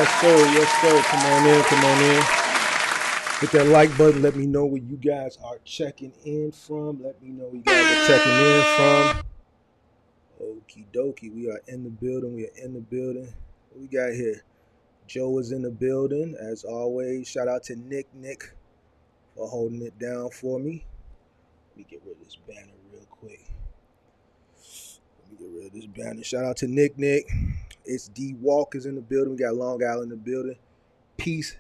Yes, sir. Yes, sir. Come on in. Come on in. Hit that like button. Let me know where you guys are checking in from. Let me know where you guys are checking in from. Okie dokie. We are in the building. We are in the building. What we got here? Joe is in the building. As always, shout out to Nick for holding it down for me. Let me get rid of this banner real quick. Shout out to Nick. It's D Walk is in the building. We got Long Island in the building. Peace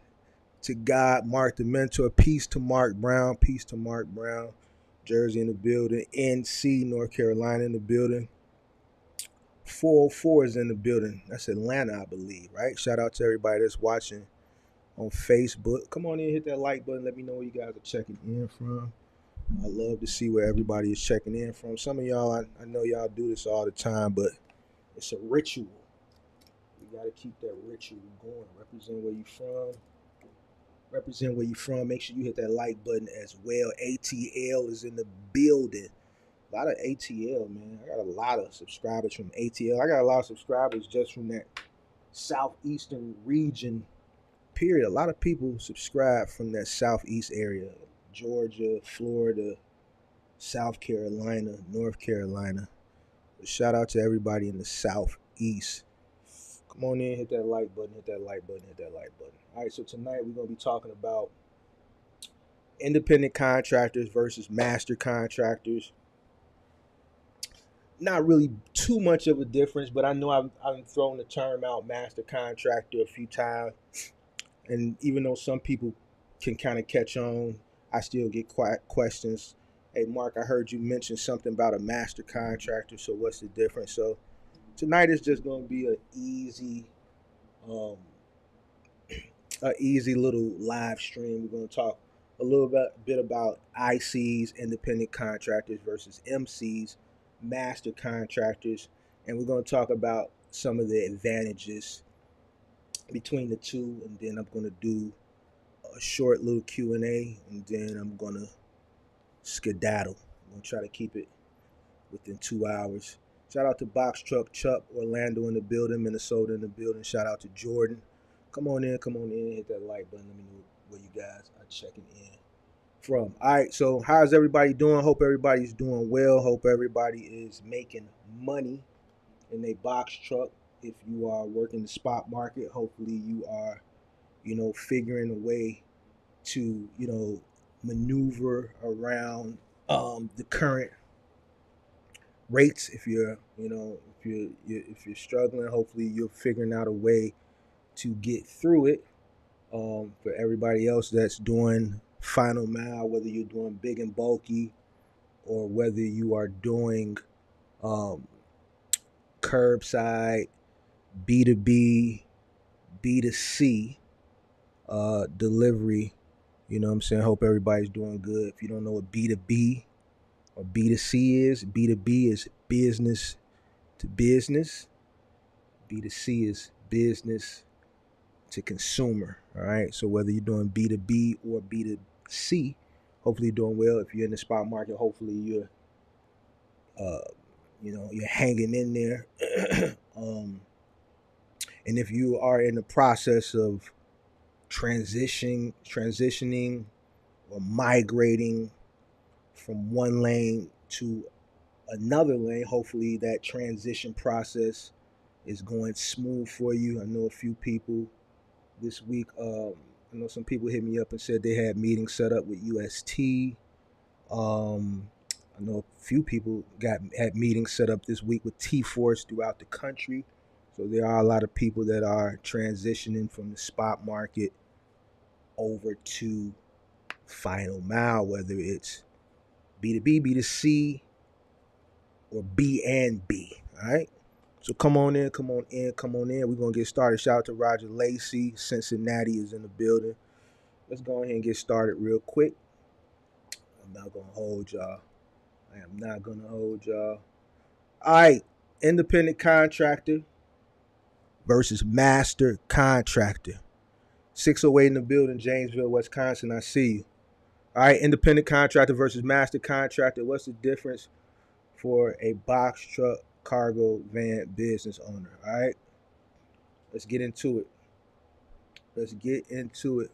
to God, Mark the Mentor. Peace to Mark Brown. Peace to Mark Brown. Jersey in the building. NC, North Carolina in the building. 404 is in the building. That's Atlanta, I believe, right? Shout out to everybody that's watching on Facebook. Come on in, hit that like button. Let me know where you guys are checking in from. I love to see where everybody is checking in from. Some of y'all, I know y'all do this all the time, but it's a ritual. You got to keep that ritual going. Represent where you from. Make sure you hit that like button as well. ATL is in the building. A lot of ATL, man. I got a lot of subscribers from ATL. I got a lot of subscribers just from that southeastern region, period. A lot of people subscribe from that southeast area. Georgia, Florida, South Carolina, North Carolina. Shout out to everybody in the southeast. Come on in, hit that like button, hit that like button, hit that like button. All right, so tonight we're going to be talking about independent contractors versus master contractors. Not really too much of a difference, but I know I've thrown the term out master contractor a few times. And even though some people can kind of catch on, I still get questions. Hey, Mark, I heard you mention something about a master contractor. So what's the difference? So tonight is just going to be um, a easy little live stream. We're going to talk a little bit about ICs, independent contractors, versus MCs, master contractors, and we're going to talk about some of the advantages between the two, and then I'm going to do a short little Q&A, and then I'm going to skedaddle. I'm going to try to keep it within 2 hours. Shout out to Box Truck Chuck, Orlando in the building, Minnesota in the building. Shout out to Jordan. Come on in, hit that like button. Let me know where you guys are checking in from. All right, so how's everybody doing? Hope everybody's doing well. Hope everybody is making money in a box truck. If you are working the spot market, hopefully you are, figuring a way to, maneuver around the current rates. If you're struggling, hopefully you're figuring out a way to get through it. For everybody else that's doing final mile, whether you're doing big and bulky or whether you are doing curbside, B2B, B2C delivery, you know what I'm saying? Hope everybody's doing good. If you don't know what B2B or B2C is, B2B is business to business. B2C is business to consumer. All right. So whether you're doing B2B or B2C, hopefully you're doing well. If you're in the spot market, hopefully you're you're hanging in there. And if you are in the process of transitioning or migrating from one lane to another lane, hopefully that transition process is going smooth for you. I know a few people this week. I know some people hit me up and said they had meetings set up with UST. I know a few people had meetings set up this week with T-Force throughout the country. So there are a lot of people that are transitioning from the spot market over to final mile, whether it's B2B, B2C, or B and B. All right. So come on in. We're going to get started. Shout out to Roger Lacey. Cincinnati is in the building. Let's go ahead and get started real quick. I'm not going to hold y'all. All right. Independent contractor versus master contractor. 608 in the building, Janesville, Wisconsin. I see you. All right. Independent contractor versus master contractor. What's the difference for a box truck, cargo, van business owner? All right. Let's get into it. let's get into it.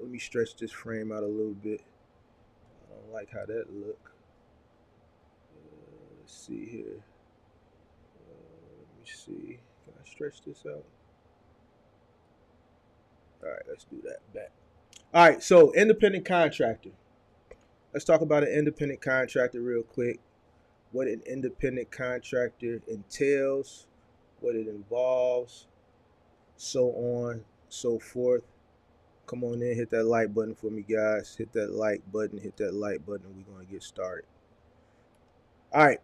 Let me stretch this frame out a little bit. I don't like how that look. Let's see here. Let me see. Can I stretch this out? All right, let's do that back. All right, so independent contractor. Let's talk about an independent contractor real quick. What an independent contractor entails, what it involves, so on, so forth. Come on in, hit that like button for me, guys. Hit that like button, We're going to get started. All right.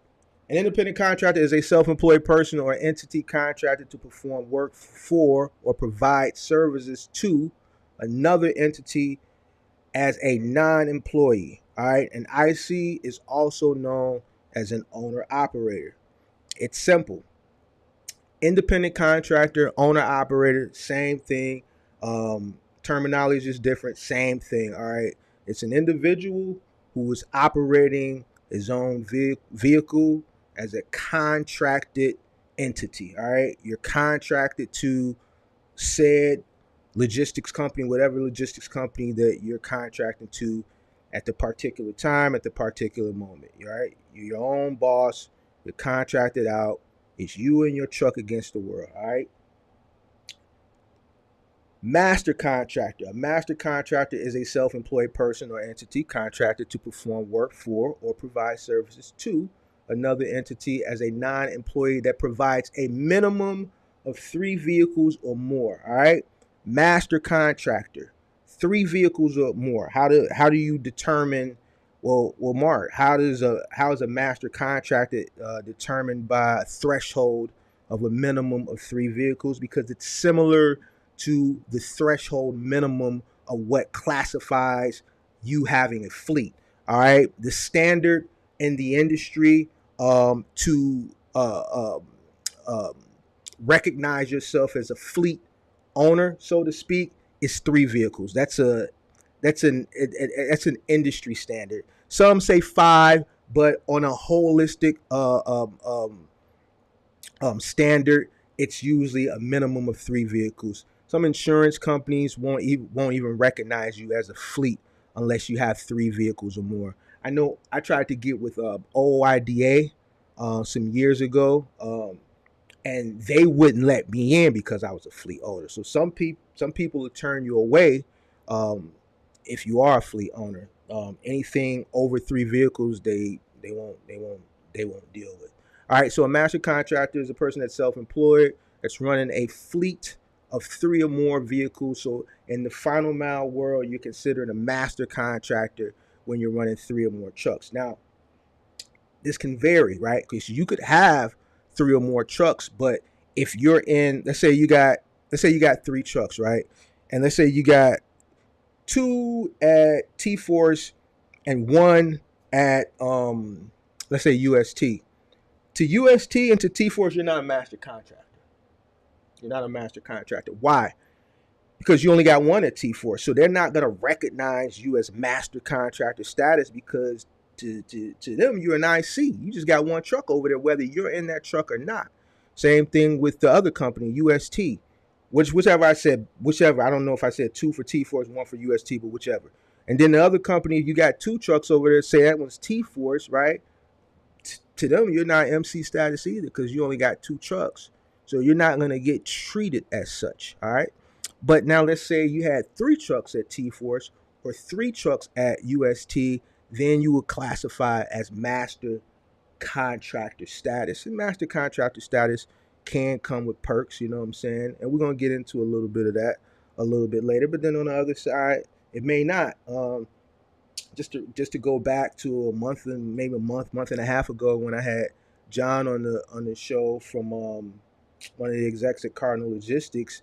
An independent contractor is a self-employed person or entity contracted to perform work for or provide services to another entity as a non-employee. All right. An IC is also known as an owner-operator. It's simple. Independent contractor, owner-operator, same thing. Terminology is different, same thing. All right. It's an individual who is operating his own vehicle as a contracted entity. All right. You're contracted to said logistics company, whatever logistics company that you're contracting to at the particular time, at the particular moment. All right. You're your own boss. You're contracted out. It's you and your truck against the world. All right. Master contractor. A master contractor is a self-employed person or entity contracted to perform work for or provide services to another entity as a non-employee that provides a minimum of 3 vehicles or more. All right. Master contractor, 3 vehicles or more. How do you determine? Well, Mark, how is a master contractor determined by a threshold of a minimum of 3 vehicles? Because it's similar to the threshold minimum of what classifies you having a fleet. All right. The standard in the industry to recognize yourself as a fleet owner, so to speak, is 3 vehicles. That's an industry standard. Some say 5, but on a holistic standard, it's usually a minimum of 3 vehicles. Some insurance companies won't even recognize you as a fleet unless you have 3 vehicles or more. I know I tried to get with OIDA some years ago, and they wouldn't let me in because I was a fleet owner. So some people will turn you away if you are a fleet owner. Anything over 3 vehicles, they won't deal with. All right, so a master contractor is a person that's self-employed, that's running a fleet of 3 or more vehicles. So in the final mile world, you're considered a master contractor when you're running 3 or more trucks. Now, this can vary, right? Because you could have 3 or more trucks, but if you're in, let's say you got 3 trucks, right? And let's say you got 2 at T-Force and 1 at let's say UST. To UST and to T-Force, you're not a master contractor. You're not a master contractor. Why? Because you only got 1 at T-Force. So they're not going to recognize you as master contractor status because to them, you're an IC. You just got 1 truck over there, whether you're in that truck or not. Same thing with the other company, UST. Whichever, I don't know if I said 2 for T-Force, 1 for UST, but whichever. And then the other company, you got 2 trucks over there, say that one's T-Force, right? To them, you're not MC status either because you only got 2 trucks. So you're not going to get treated as such, all right? But now let's say you had 3 trucks at T-Force or 3 trucks at UST, then you would classify as master contractor status. And master contractor status can come with perks, you know what I'm saying? And we're going to get into a little bit of that a little bit later. But then on the other side, it may not. Just to go back to a month and a half ago when I had John on the show from one of the execs at Cardinal Logistics.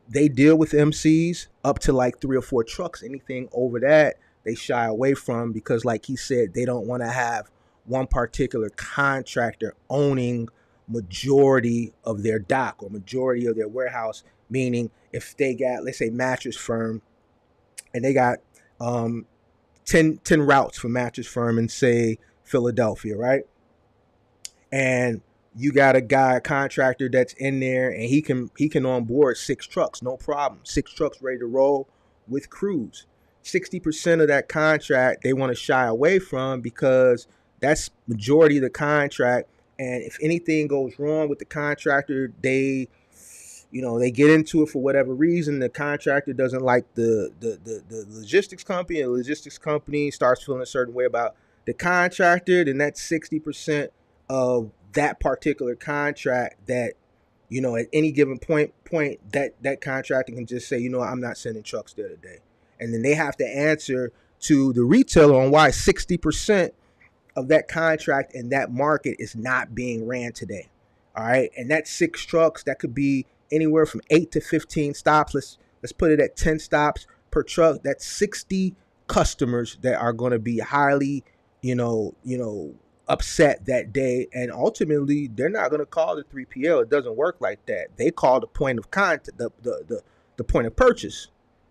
They deal with MCs up to like 3 or 4 trucks. Anything over that, they shy away from because, like he said, they don't want to have one particular contractor owning majority of their dock or majority of their warehouse. Meaning, if they got, let's say, Mattress Firm, and they got 10 routes for Mattress Firm in, say, Philadelphia, right? And You got a contractor that's in there, and he can onboard 6 trucks, no problem. 6 trucks ready to roll with crews. 60% of that contract they want to shy away from because that's majority of the contract. And if anything goes wrong with the contractor, they get into it for whatever reason. The contractor doesn't like the logistics company, and the logistics company starts feeling a certain way about the contractor, then that's 60% of that particular contract that, at any given point that contractor can just say, I'm not sending trucks there today. And then they have to answer to the retailer on why 60% of that contract in that market is not being ran today. All right. And that's 6 trucks. That could be anywhere from 8 to 15 stops. Let's put it at 10 stops per truck. That's 60 customers that are going to be highly, upset that day. And ultimately, they're not going to call the 3PL. It doesn't work like that. They call the point of contact, the point of purchase.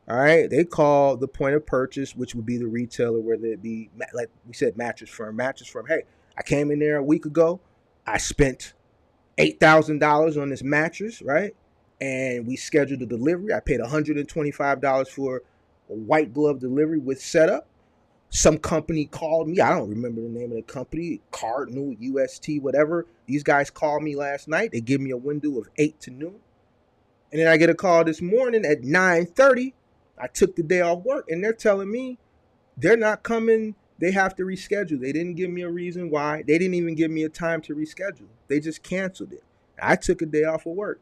All right, they call the point of purchase, which would be the retailer, whether it be, like we said, mattress firm. Hey, I came in there a week ago. I spent $8,000 on this mattress, right? And we scheduled the delivery. I paid $125 for a white glove delivery with setup. Some company called me. I don't remember the name of the company, Cardinal, UST, whatever. These guys called me last night. They give me a window of 8 to noon. And then I get a call this morning at 9:30. I took the day off work, and they're telling me they're not coming. They have to reschedule. They didn't give me a reason why. They didn't even give me a time to reschedule. They just canceled it. I took a day off of work.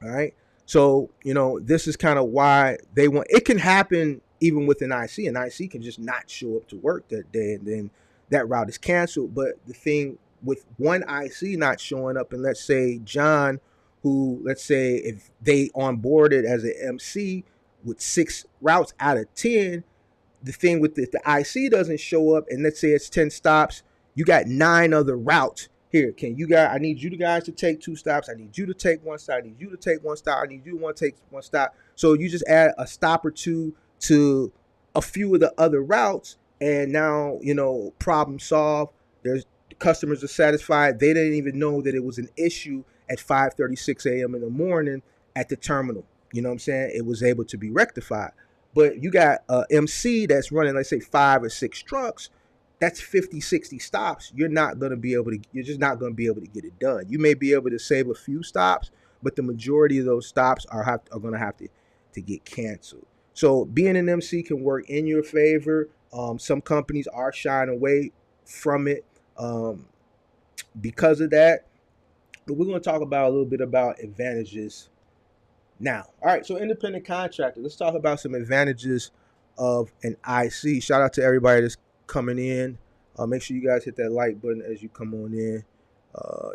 All right. So, this is kind of why they want, it can happen even with an IC. An IC can just not show up to work that day, and then that route is canceled. But the thing with one IC not showing up, and let's say John, who, let's say if they onboarded as an MC with 6 routes out of 10, the thing with the IC doesn't show up, and let's say it's 10 stops, you got 9 other routes. Here, I need you guys to take 2 stops. I need you to take 1 stop. I need you to take 1 stop. I need you to take 1 stop. So you just add a stop or 2 to a few of the other routes, and now, problem solved. The customers are satisfied. They didn't even know that it was an issue at 5:36 a.m. in the morning at the terminal. You know what I'm saying? It was able to be rectified. But you got a MC that's running, let's say, 5 or 6 trucks. That's 50, 60 stops. You're just not going to be able to get it done. You may be able to save a few stops, but the majority of those stops are going to have to get canceled. So being an MC can work in your favor. Some companies are shying away from it because of that. But we're going to talk about a little bit about advantages now. All right, so independent contractor. Let's talk about some advantages of an IC. Shout out to everybody that's coming in. Make sure you guys hit that like button as you come on in.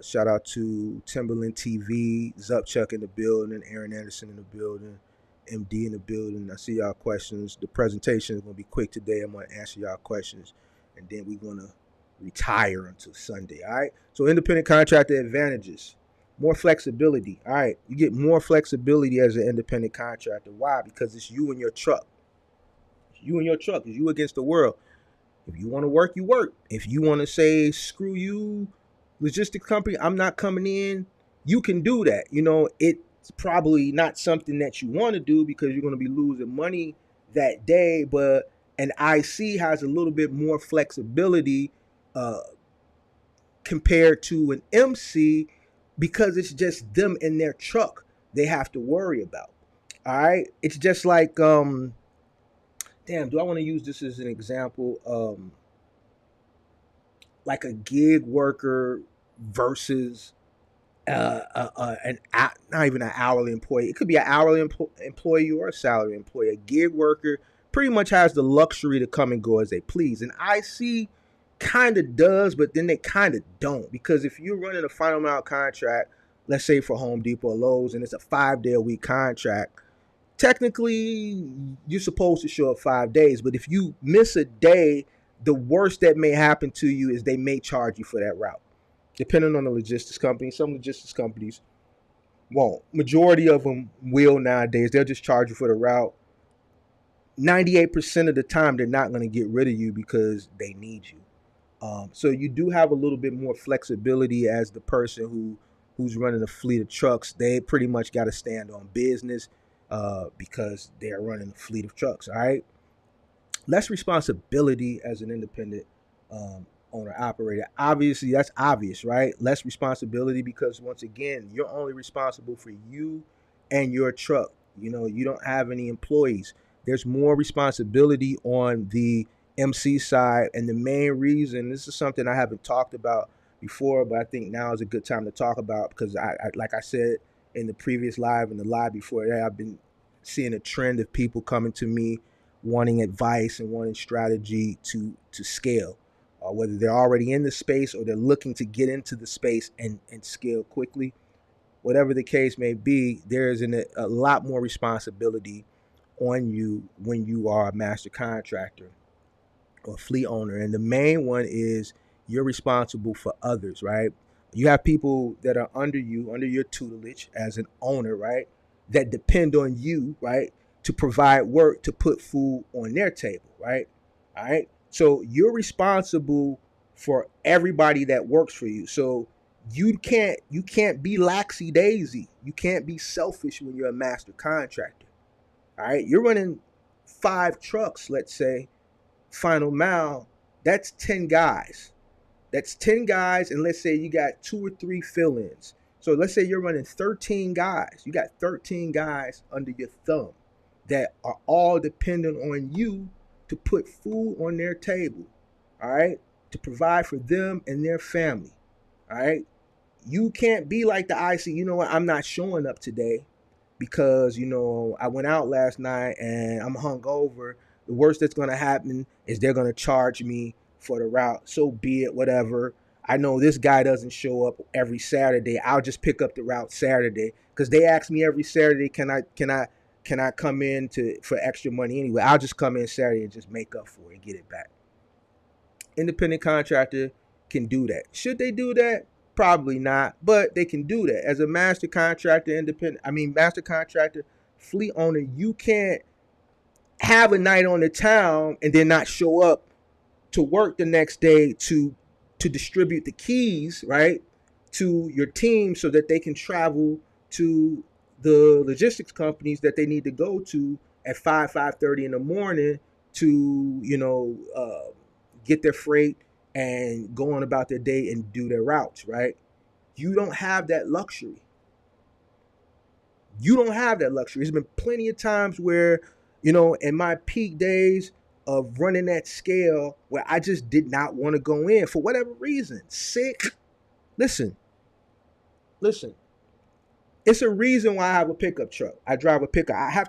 Shout out to Timberland TV, Zupchuck in the building, Aaron Anderson in the building, MD in the building. I see y'all questions. The presentation is going to be quick today. I'm going to answer y'all questions, and then we're going to retire until Sunday. All right, so independent contractor advantages. More flexibility. All right, you get more flexibility as an independent contractor. Why? Because it's you and your truck. It's you and your truck. It's you against the world. If you want to work, you work. If you want to say, screw you, logistics company, I'm not coming in, you can do that. It's probably not something that you want to do because you're going to be losing money that day. But an IC has a little bit more flexibility compared to an MC because it's just them and their truck they have to worry about. All right. It's just like, do I want to use this as an example? Like a gig worker versus not even an hourly employee. It could be an hourly employee or a salary employee. A gig worker pretty much has the luxury to come and go as they please. And IC kind of does, but then they kind of don't. Because if you're running a final amount contract, let's say for Home Depot or Lowe's, and it's a 5-day-a-week contract, technically you're supposed to show up 5 days. But if you miss a day, the worst that may happen to you is they may charge you for that route. Depending on the logistics company, some logistics companies won't. Majority of them will nowadays. They'll just charge you for the route. 98% of the time, they're not going to get rid of you because they need you. So you do have a little bit more flexibility as the person who's running a fleet of trucks. They pretty much got to stand on business because they're running a fleet of trucks. All right, less responsibility as an independent owner operator. Obviously, that's obvious, right? Less responsibility because once again, you're only responsible for you and your truck. You know, you don't have any employees. There's more responsibility on the MC side, and the main reason, this is something I haven't talked about before, but I think now is a good time to talk about because I like I said in the previous live and the live before that, I've been seeing a trend of people coming to me wanting advice and wanting strategy to scale, whether they're already in the space or they're looking to get into the space and scale quickly. Whatever the case may be, there is a lot more responsibility on you when you are a master contractor or fleet owner. And the main one is you're responsible for others, right? You have people that are under you, under your tutelage as an owner, right? That depend on you, right? To provide work to put food on their table, right? All right. So you're responsible for everybody that works for you. So you can't be laxy daisy. You can't be selfish when you're a master contractor. All right. You're running 5 trucks, let's say, final mile, that's 10 guys. That's 10 guys, and let's say you got 2 or 3 fill-ins. So let's say you're running 13 guys. You got 13 guys under your thumb that are all dependent on you to put food on their table, all right? To provide for them and their family, all right? You can't be like the IC, you know what, I'm not showing up today because, you know, I went out last night and I'm hungover. The worst that's going to happen is they're going to charge me for the route. So be it, whatever. I know this guy doesn't show up every Saturday. I'll just pick up the route Saturday because they ask me every Saturday, can I come in for extra money anyway? I'll just come in Saturday and just make up for it and get it back. Independent contractor can do that. Should they do that? Probably not, but they can do that. As a master contractor, master contractor, fleet owner, you can't have a night on the town and then not show up to work the next day to distribute the keys, right, to your team so that they can travel to the logistics companies that they need to go to at 5:30 in the morning to, get their freight and go on about their day and do their routes, right? You don't have that luxury. You don't have that luxury. There's been plenty of times where, in my peak days of running that scale, where I just did not want to go in for whatever reason. Sick. Listen. It's a reason why I have a pickup truck. I drive a pickup. I have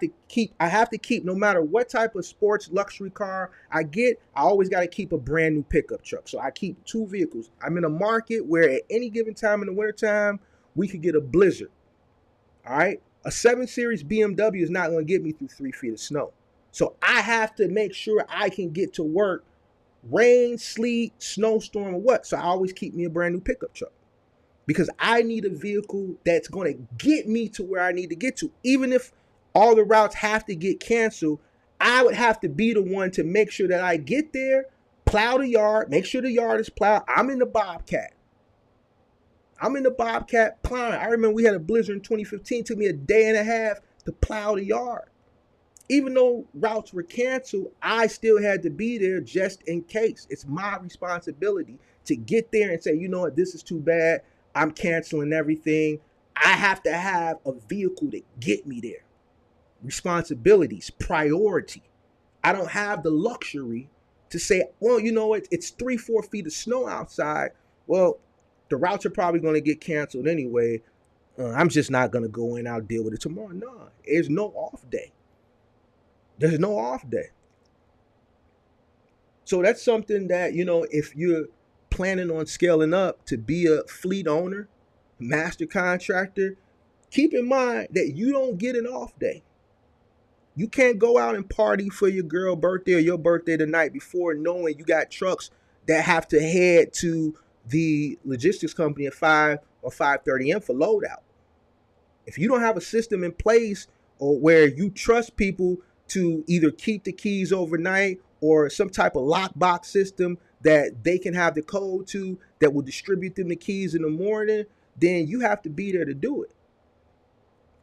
to keep, no matter what type of sports luxury car I get, I always got to keep a brand new pickup truck. So I keep 2 vehicles. I'm in a market where at any given time in the wintertime, we could get a blizzard. All right? A 7 Series BMW is not going to get me through 3 feet of snow. So I have to make sure I can get to work, rain, sleet, snowstorm, or what. So I always keep me a brand new pickup truck. Because I need a vehicle that's going to get me to where I need to get to. Even if all the routes have to get canceled, I would have to be the one to make sure that I get there, plow the yard, make sure the yard is plowed. I'm in the Bobcat plowing. I remember we had a blizzard in 2015. It took me a day and a half to plow the yard. Even though routes were canceled, I still had to be there just in case. It's my responsibility to get there and say, you know what, this is too bad. I'm canceling everything. I have to have a vehicle to get me there. Responsibilities, priority. I don't have the luxury to say, well, you know what, it's 3-4 feet of snow outside. Well, the routes are probably going to get canceled anyway. I'm just not going to go in. I'll deal with it tomorrow. No, there's no off day. There's no off day. So that's something that, if you're planning on scaling up to be a fleet owner, master contractor, keep in mind that you don't get an off day. You can't go out and party for your girl birthday or your birthday the night before knowing you got trucks that have to head to the logistics company at 5 or 5:30 a.m. for loadout. If you don't have a system in place or where you trust people to either keep the keys overnight or some type of lockbox system that they can have the code to, that will distribute them the keys in the morning, then you have to be there to do it.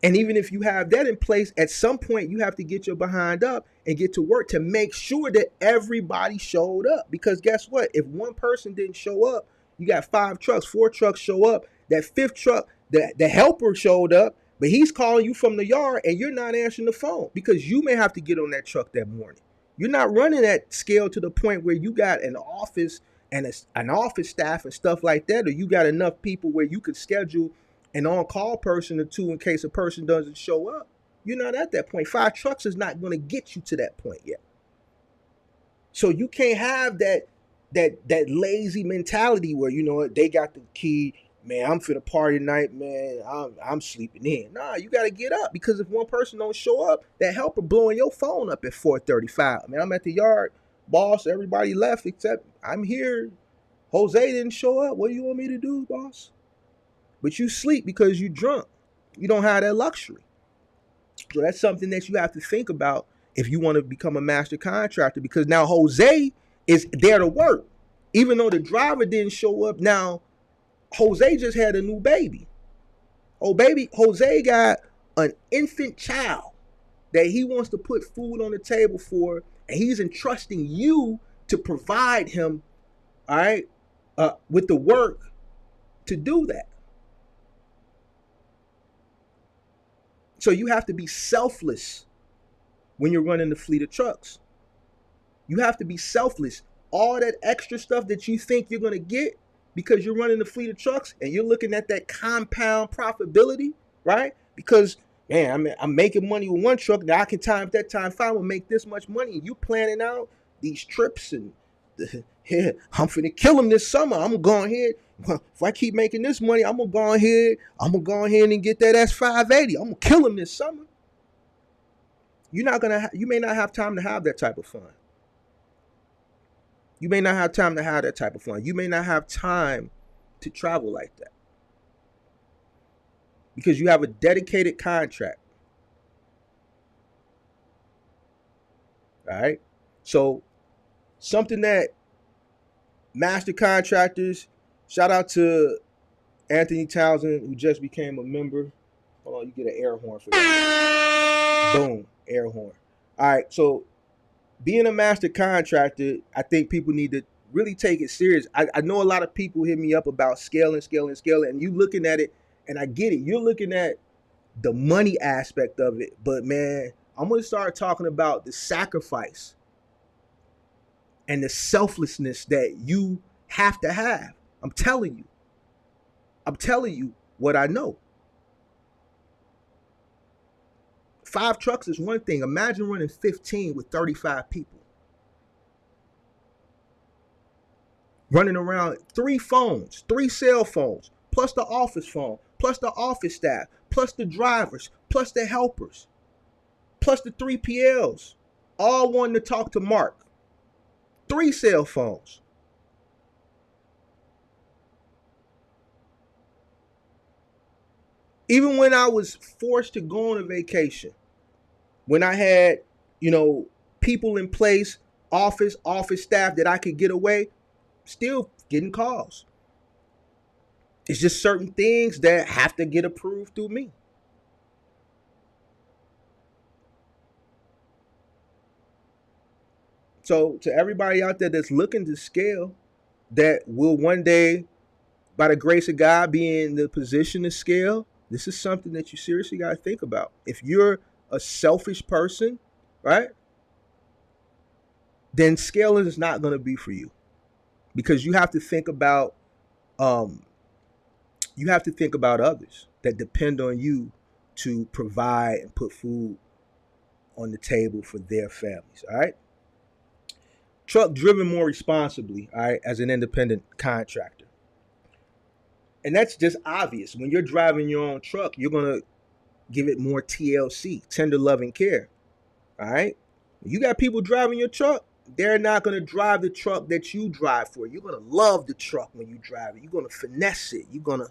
And even if you have that in place, at some point you have to get your behind up and get to work to make sure that everybody showed up. Because guess what? If one person didn't show up, you got 5 trucks, 4 trucks show up. That 5th truck, the helper showed up, but he's calling you from the yard and you're not answering the phone because you may have to get on that truck that morning. You're not running that scale to the point where you got an office and an office staff and stuff like that, or you got enough people where you could schedule an on-call person or 2 in case a person doesn't show up. You're not at that point. 5 trucks is not going to get you to that point yet. So you can't have that lazy mentality where, you know, they got the key, man, I'm finna party tonight, man, I'm sleeping in. Nah, you got to get up, because if one person don't show up, that helper blowing your phone up at 4:35. Man, I'm at the yard, boss, everybody left except I'm here. Jose didn't show up. What do you want me to do, boss? But you sleep because you drunk. You don't have that luxury. So that's something that you have to think about if you want to become a master contractor, because now Jose is there to work. Even though the driver didn't show up, now Jose just had a new baby. Oh, baby, Jose got an infant child that he wants to put food on the table for, and he's entrusting you to provide him, all right, with the work to do that. So you have to be selfless when you're running the fleet of trucks. You have to be selfless. All that extra stuff that you think you're going to get because you're running the fleet of trucks and you're looking at that compound profitability, right? Because, man, I'm making money with one truck. Now I can time that time 5 will make this much money. And you planning out these trips and I'm finna kill him this summer. I'm going to go ahead. If I keep making this money, I'm going to go ahead and get that S580. I'm going to kill him this summer. You may not have time to have that type of fun. You may not have time to have that type of fun. You may not have time to travel like that because you have a dedicated contract. All right. So something that master contractors, shout out to Anthony Townsend, who just became a member. Hold on, you get an air horn for that. Boom, air horn. All right, so being a master contractor, I think people need to really take it serious. I know a lot of people hit me up about scaling, and you looking at it, and I get it. You're looking at the money aspect of it, but man, I'm going to start talking about the sacrifice and the selflessness that you have to have. I'm telling you what I know. 5 trucks is one thing. Imagine running 15 with 35 people. Running around 3 phones, 3 cell phones, plus the office phone, plus the office staff, plus the drivers, plus the helpers, plus the 3PLs, all wanting to talk to Mark. 3 cell phones. Even when I was forced to go on a vacation, when I had, people in place, office staff that I could get away, still getting calls. It's just certain things that have to get approved through me. So to everybody out there that's looking to scale, that will one day, by the grace of God, be in the position to scale, this is something that you seriously got to think about. If you're a selfish person, right, then scaling is not going to be for you, because you have to think about others that depend on you to provide and put food on the table for their families. All right. Truck driven more responsibly, all right, as an independent contractor. And that's just obvious. When you're driving your own truck, you're going to give it more TLC, tender loving care. All right. You got people driving your truck, they're not going to drive the truck that you drive for. You're going to love the truck when you drive it. You're going to finesse it. You're going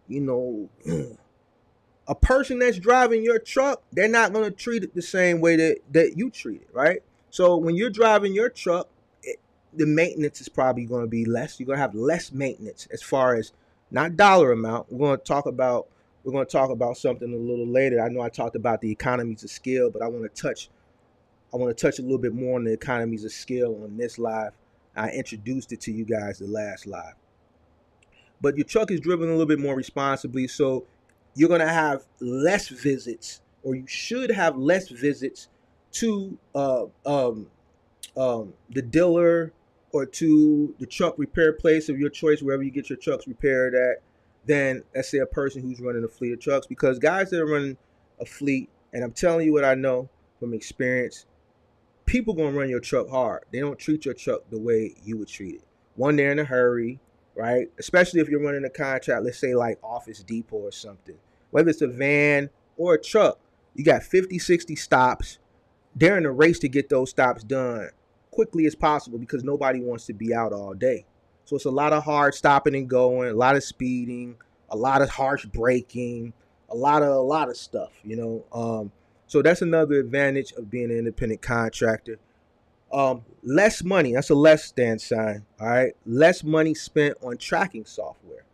to, a person that's driving your truck, they're not going to treat it the same way that you treat it, right? So when you're driving your truck, the maintenance is probably going to be less. You're going to have less maintenance as far as not dollar amount. We're going to talk about something a little later. I know I talked about the economies of scale, but I want to touch a little bit more on the economies of scale on this live. I introduced it to you guys the last live. But your truck is driven a little bit more responsibly, so you're going to have less visits, or you should have less visits to the dealer or to the truck repair place of your choice, wherever you get your trucks repaired at, than, let's say, a person who's running a fleet of trucks. Because guys that are running a fleet, and I'm telling you what I know from experience, people gonna run your truck hard. They don't treat your truck the way you would treat it. One, they're in a hurry, right? Especially if you're running a contract, let's say like Office Depot or something. Whether it's a van or a truck, you got 50, 60 stops. They're in a race to get those stops done quickly as possible because nobody wants to be out all day. So it's a lot of hard stopping and going, a lot of speeding, a lot of harsh braking, a lot of stuff, you know. So that's another advantage of being an independent contractor. Less money, that's a less stand sign, all right? Less money spent on tracking software.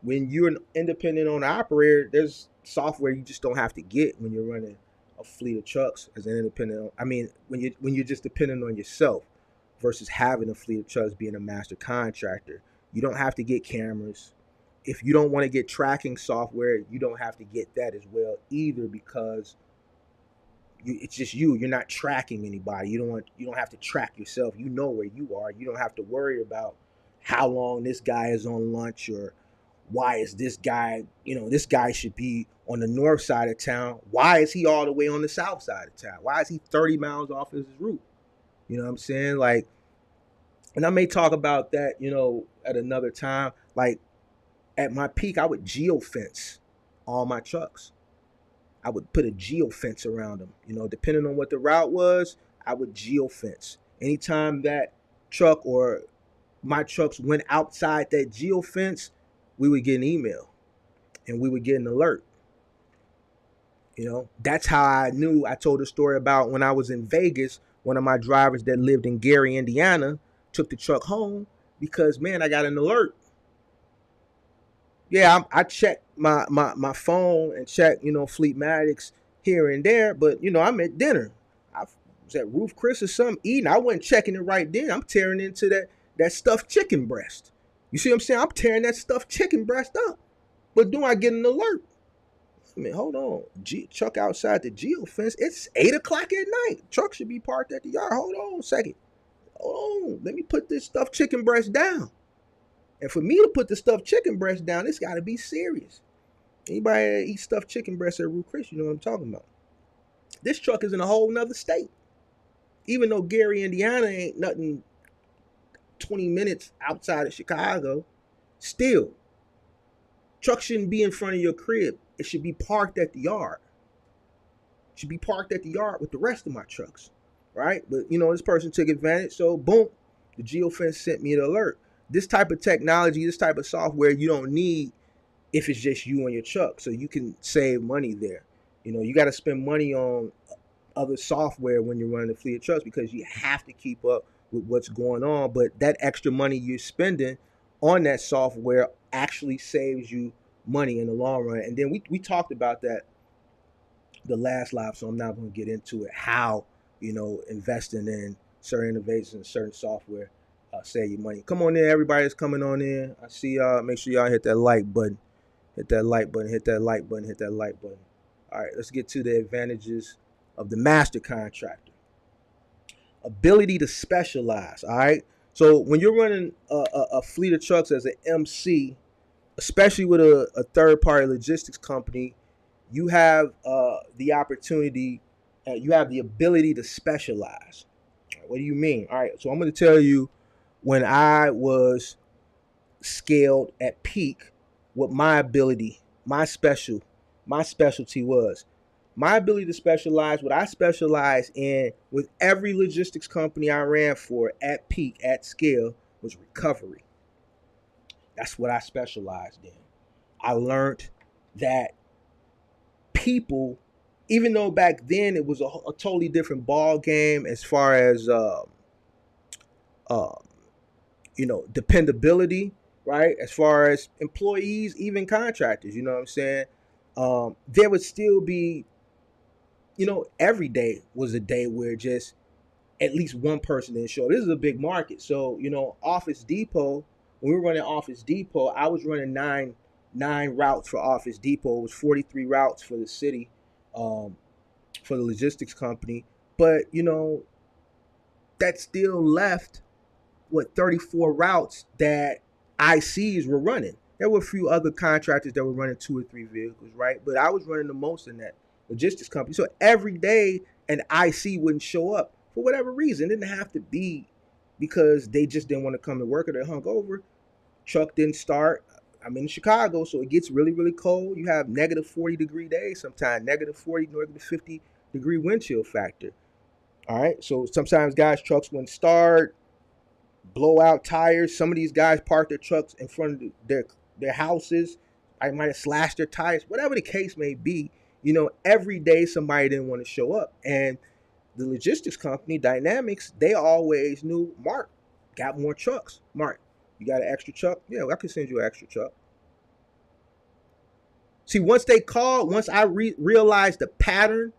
When you're an independent owner operator, there's software you just don't have to get when you're running a fleet of trucks as an independent. I mean, when you're just dependent on yourself versus having a fleet of trucks, being a master contractor, you don't have to get cameras. If you don't want to get tracking software, you don't have to get that as well either, because it's just you. You're not tracking anybody. You don't have to track yourself. You know where you are. You don't have to worry about how long this guy is on lunch, or why is this guy, this guy should be on the north side of town. Why is he all the way on the south side of town? Why is he 30 miles off his route? You know what I'm saying? Like, and I may talk about that, at another time. Like, at my peak, I would geofence all my trucks. I would put a geofence around them. Depending on what the route was, I would geofence. Anytime that truck or my trucks went outside that geofence, we would get an email and we would get an alert. That's how I knew. I told a story about when I was in Vegas, one of my drivers that lived in Gary, Indiana, took the truck home because, man, I got an alert. Yeah, I checked my phone and checked, Fleetmatics here and there, but, I'm at dinner. I was at Roof Chris or something eating. I wasn't checking it right then. I'm tearing into that stuffed chicken breast. You see what I'm saying? I'm tearing that stuffed chicken breast up. But do I get an alert? I mean, hold on. Truck outside the geofence. It's 8 o'clock at night. Truck should be parked at the yard. Hold on a second. Hold on. Let me put this stuffed chicken breast down. And for me to put the stuffed chicken breast down, it's got to be serious. Anybody that eats stuffed chicken breast at Root Chris, you know what I'm talking about. This truck is in a whole nother state. Even though Gary, Indiana ain't nothing 20 minutes outside of Chicago, still, truck shouldn't be in front of your crib. It should be parked at the yard. It should be parked at the yard with the rest of my trucks, right? But, this person took advantage, so boom, the geofence sent me the alert. This type of technology, this type of software, you don't need if it's just you and your truck, so you can save money there. You got to spend money on other software when you're running a fleet of trucks because you have to keep up with what's going on. But that extra money you're spending on that software actually saves you money in the long run. And then we talked about that the last live, so I'm not going to get into it, how, investing in certain innovations and certain software save you money. Come on in, everybody that's coming on in. I see y'all. Make sure y'all hit that like button. Hit that like button, hit that like button, hit that like button. All right, let's get to the advantages of the master contractor. Ability to specialize, all right? So when you're running a fleet of trucks as an MC, especially with a third-party logistics company, you have the opportunity, you have the ability to specialize. What do you mean? All right, so I'm going to tell you when I was scaled at peak, what my ability, my specialty was. My ability to specialize, what I specialized in with every logistics company I ran for at peak, at scale, was recovery. That's what I specialized in. I learned that people, even though back then it was a totally different ball game as far as dependability, right? As far as employees, even contractors, you know what I'm saying? There would still be, every day was a day where just at least one person didn't show up. This is a big market. So, Office Depot, when we were running Office Depot, I was running nine routes for Office Depot. It was 43 routes for the city, for the logistics company. But, that still left 34 routes that ICs were running. There were a few other contractors that were running 2 or 3 vehicles, right? But I was running the most in that logistics company. So every day an IC wouldn't show up for whatever reason. It didn't have to be because they just didn't want to come to work or they hung over. Truck didn't start. I'm in Chicago, so it gets really, really cold. You have negative 40-degree days sometimes, negative 40, negative 50-degree wind chill factor. All right, so sometimes guys' trucks wouldn't start, blow out tires. Some of these guys park their trucks in front of their houses. I might have slashed their tires, whatever the case may be. Every day somebody didn't want to show up. And the logistics company, Dynamics, they always knew, Mark got more trucks. Mark, you got an extra truck? Yeah, I can send you an extra truck. See, once I realized the pattern,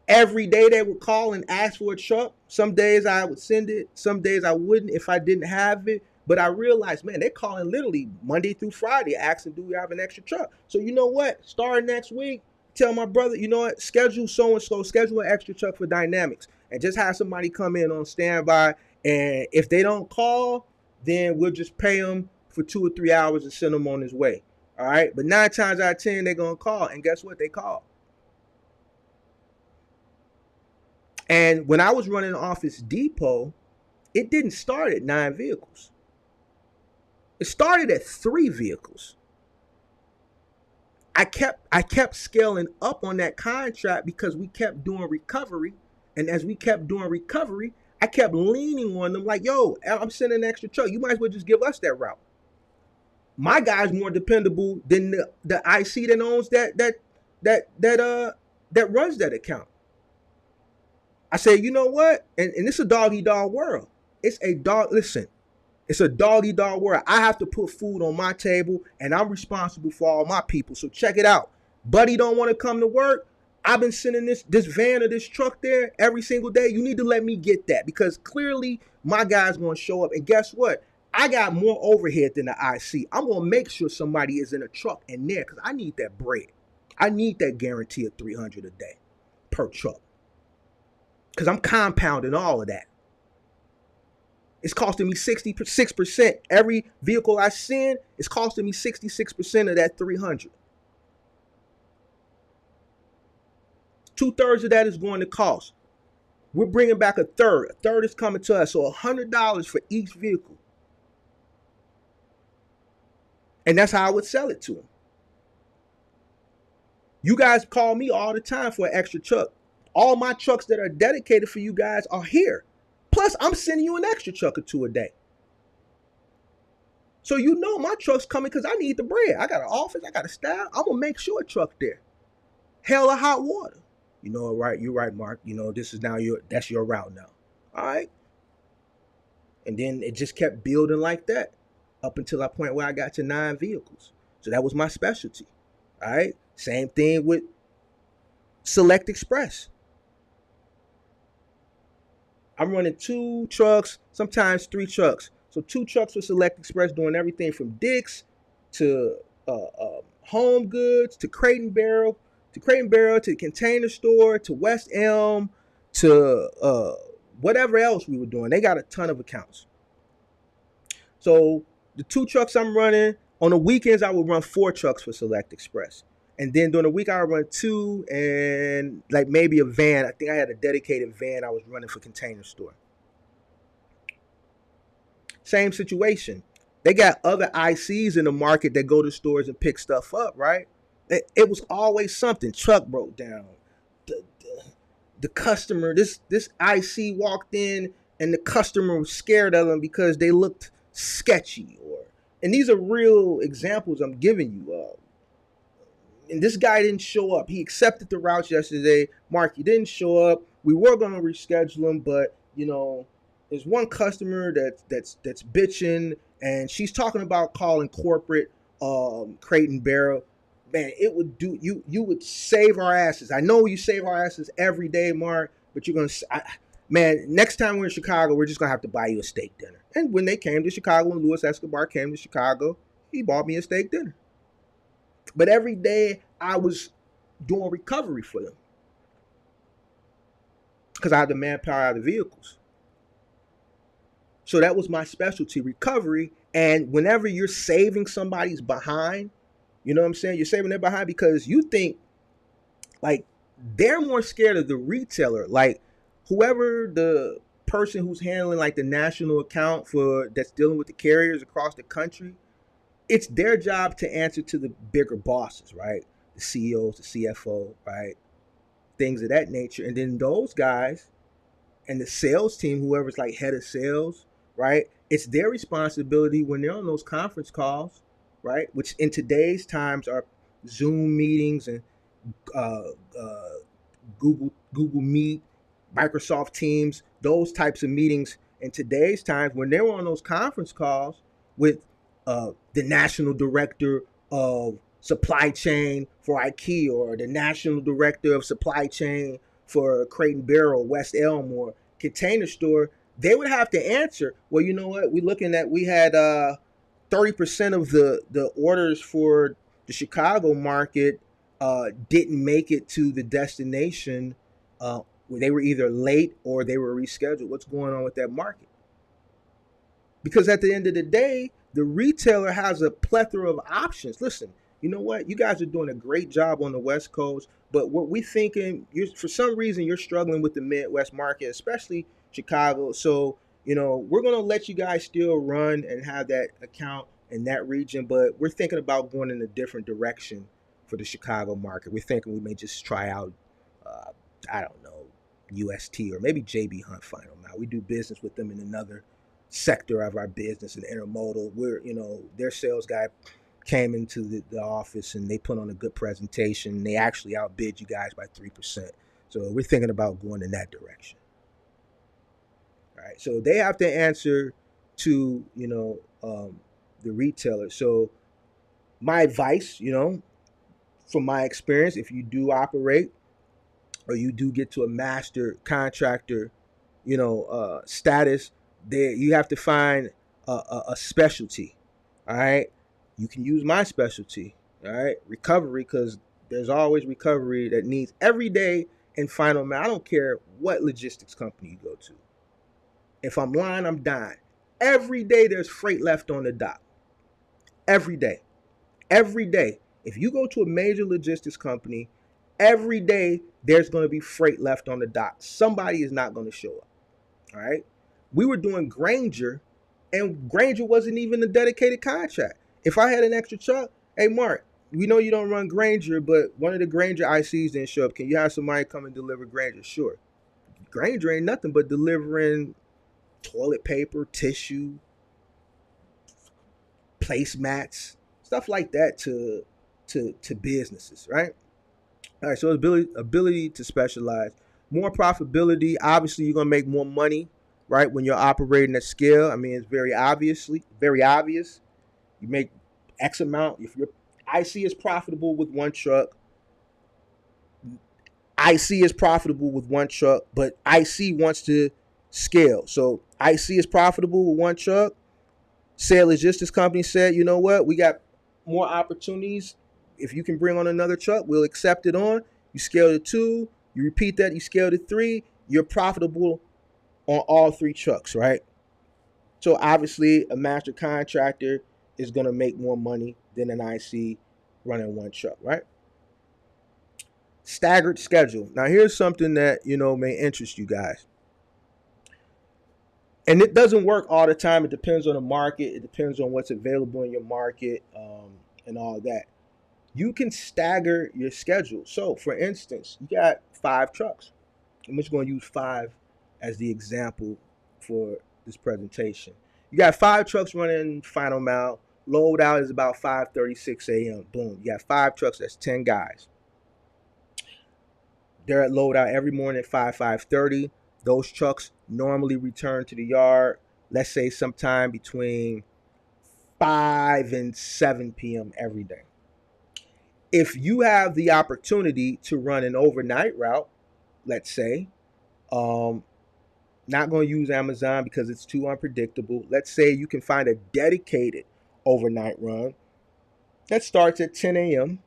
every day they would call and ask for a truck. Some days I would send it. Some days I wouldn't if I didn't have it. But I realized, man, they're calling literally Monday through Friday asking, do we have an extra truck? So you know what? Starting next week, tell my brother, you know what? Schedule so-and-so, schedule an extra truck for Dynamics. And just have somebody come in on standby. And if they don't call, then we'll just pay them for 2 or 3 hours and send them on his way. All right? But 9 times out of 10, they're going to call. And guess what? They call. And when I was running Office Depot, it didn't start at 9 vehicles. It started at 3 vehicles. I kept scaling up on that contract because we kept doing recovery. And as we kept doing recovery, I kept leaning on them like, yo, I'm sending an extra truck. You might as well just give us that route. My guy's more dependable than the IC that owns that runs that account. I say, you know what? And it's a dog-eat-dog world. It's a dog-eat-dog world. I have to put food on my table, and I'm responsible for all my people. So check it out. Buddy don't want to come to work. I've been sending this van or this truck there every single day. You need to let me get that because clearly my guy's going to show up. And guess what? I got more overhead than the IC. I'm going to make sure somebody is in a truck in there because I need that bread. I need that guarantee of $300 a day per truck. Because I'm compounding all of that. It's costing me 66%. Every vehicle I send is costing me 66% of that 300. 2/3 of that is going to cost. We're bringing back a third. A third is coming to us. So $100 for each vehicle. And that's how I would sell it to them. You guys call me all the time for an extra truck. All my trucks that are dedicated for you guys are here. Plus, I'm sending you an extra truck or 2 a day. So my truck's coming because I need the bread. I got an office. I got a staff. I'm going to make sure a truck there. Hell or hot water. Right? You're right, Mark. This is now that's your route now. All right? And then it just kept building like that up until a point where I got to 9 vehicles. So that was my specialty. All right? Same thing with Select Express. I'm running 2 trucks, sometimes 3 trucks. So 2 trucks for Select Express doing everything from Dick's to Home Goods to Crate and Barrel to Container Store to West Elm to whatever else we were doing. They got a ton of accounts. So the 2 trucks I'm running, on the weekends I would run 4 trucks for Select Express. And then during the week, I would run 2 and like maybe a van. I think I had a dedicated van I was running for Container Store. Same situation. They got other ICs in the market that go to stores and pick stuff up, right? It was always something. Truck broke down. The customer, this IC walked in and the customer was scared of them because they looked sketchy. And these are real examples I'm giving you of. And this guy didn't show up. He accepted the routes yesterday. Mark, he didn't show up. We were going to reschedule him, but, there's one customer that's bitching, and she's talking about calling corporate, Crate and Barrel. Man, it would do you would save our asses. I know you save our asses every day, Mark, but you're gonna, man. Next time we're in Chicago, we're just gonna have to buy you a steak dinner. And when they came to Chicago, when Louis Escobar came to Chicago, he bought me a steak dinner. But every day I was doing recovery for them because I had the manpower, out of the vehicles. So that was my specialty, recovery. And whenever you're saving somebody's behind, you know what I'm saying? You're saving their behind because you think, like, they're more scared of the retailer. Like, whoever the person who's handling like the national account for that's dealing with the carriers across the country, it's their job to answer to the bigger bosses, right? The CEOs, the CFO, right? Things of that nature. And then those guys and the sales team, whoever's like head of sales, right? It's their responsibility when they're on those conference calls, right? Which in today's times are Zoom meetings and uh, uh, Google Meet, Microsoft Teams, those types of meetings. In today's times, when they're on those conference calls with the national director of supply chain for IKEA, or the national director of supply chain for Crate and Barrel, West Elm, or Container Store, they would have to answer, well, you know what? We had 30% of the orders for the Chicago market didn't make it to the destination. They were either late or they were rescheduled. What's going on with that market? Because at the end of the day, the retailer has a plethora of options. Listen, you know what? You guys are doing a great job on the West Coast, but what we thinking, for some reason, you're struggling with the Midwest market, especially Chicago. So, we're going to let you guys still run and have that account in that region, but we're thinking about going in a different direction for the Chicago market. We're thinking we may just try out, uh, I don't know, UST or maybe JB Hunt Final Mile. We do business with them in another sector of our business, in intermodal. Their sales guy came into the office and they put on a good presentation. They actually outbid you guys by 3%. So we're thinking about going in that direction. All right. So they have to answer to, the retailer. So my advice, from my experience, if you do operate or you do get to a master contractor, status, there you have to find a specialty. All right, you can use my specialty. All right, recovery, because there's always recovery that needs every day in final mile. I don't care what logistics company you go to. If I'm lying, I'm dying. Every day there's freight left on the dock. Every day. Every day. If you go to a major logistics company, every day there's going to be freight left on the dock. Somebody is not going to show up. All right. We were doing Granger, and Granger wasn't even a dedicated contract. If I had an extra truck, hey, Mark, we know you don't run Granger, but one of the Granger ICs didn't show up. Can you have somebody come and deliver Granger? Sure. Granger ain't nothing but delivering toilet paper, tissue, placemats, stuff like that to businesses, right? All right, so ability to specialize, more profitability. Obviously, you're gonna make more money, right, when you're operating at scale. I mean, it's very obvious. You make X amount. If your IC is profitable with one truck, but IC wants to scale. So IC is profitable with one truck. Say a logistics company said, you know what, we got more opportunities. If you can bring on another truck, we'll accept it on. You scale to 2, you repeat that, you scale to 3, you're profitable on all 3 trucks, right? So obviously a master contractor is going to make more money than an IC running one truck, right? Staggered schedule. Now here's something that, may interest you guys. And it doesn't work all the time. It depends on the market. It depends on what's available in your market, and all that. You can stagger your schedule. So, for instance, you got 5 trucks. I'm just going to use 5 as the example for this presentation. You got 5 trucks running final mile. Load out is about 5:36 a.m. Boom. You got 5 trucks. That's 10 guys. They're at load out every morning at 5:30. Those trucks normally return to the yard, let's say sometime between 5 and 7 p.m. every day. If you have the opportunity to run an overnight route, let's say, um, not going to use Amazon because it's too unpredictable. Let's say you can find a dedicated overnight run that starts at 10 a.m.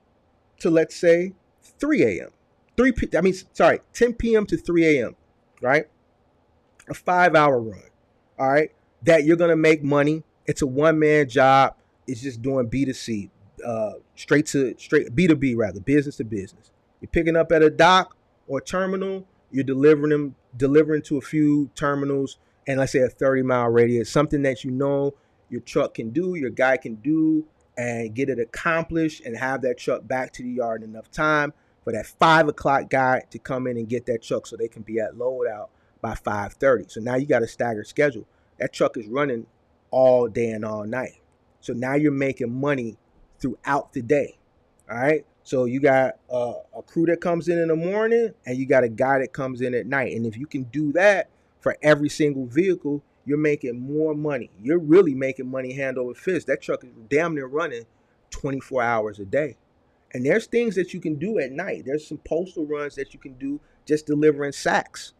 to, let's say, 3 a.m. 10 p.m. to 3 a.m., right? A 5 hour run, all right? That you're going to make money. It's a one-man job. It's just doing B2C, straight B2B rather, business to business. You're picking up at a dock or terminal. You're delivering to a few terminals, and let's say a 30-mile radius, something that you know your truck can do, your guy can do, and get it accomplished and have that truck back to the yard in enough time for that 5 o'clock guy to come in and get that truck so they can be at loadout by 5:30. So now you got a staggered schedule. That truck is running all day and all night. So now you're making money throughout the day. All right. So you got a crew that comes in the morning, and you got a guy that comes in at night. And if you can do that for every single vehicle, you're making more money. You're really making money hand over fist. That truck is damn near running 24 hours a day. And there's things that you can do at night. There's some postal runs that you can do just delivering sacks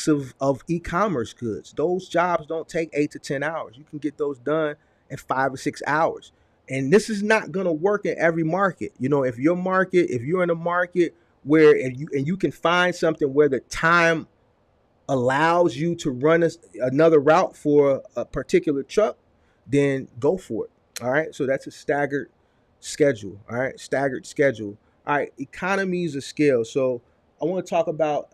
of e-commerce goods. Those jobs don't take 8 to 10 hours. You can get those done in 5 or 6 hours. And this is not going to work in every market. You know, if you're in a market where you can find something where the time allows you to run another route for a particular truck, then go for it. All right. So that's a staggered schedule. All right. Staggered schedule. All right. Economies of scale. So I want to talk about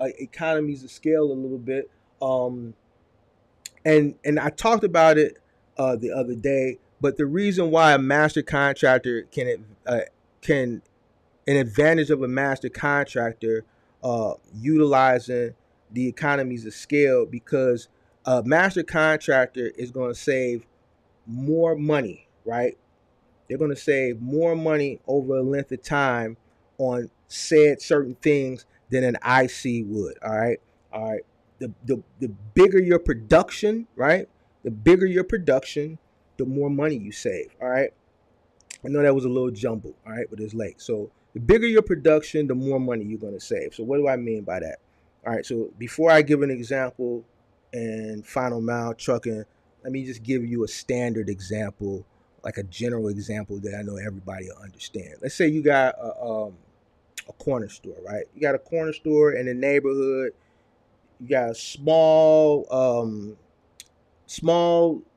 economies of scale a little bit. And I talked about it the other day, but the reason why a master contractor can an advantage of a master contractor utilizing the economies of scale, because a master contractor is going to save more money, right? They're going to save more money over a length of time on said certain things than an IC would. All right. All right. The bigger your production, right? The bigger your production, the more money you save. All right. I know that was a little jumbled, all right, but it's late. So the bigger your production, the more money you're going to save. So what do I mean by that? All right. So before I give an example in final mile trucking, let me just give you a standard example, like a general example that I know everybody will understand. Let's say you got a corner store, right? You got a corner store in the neighborhood. You got a small,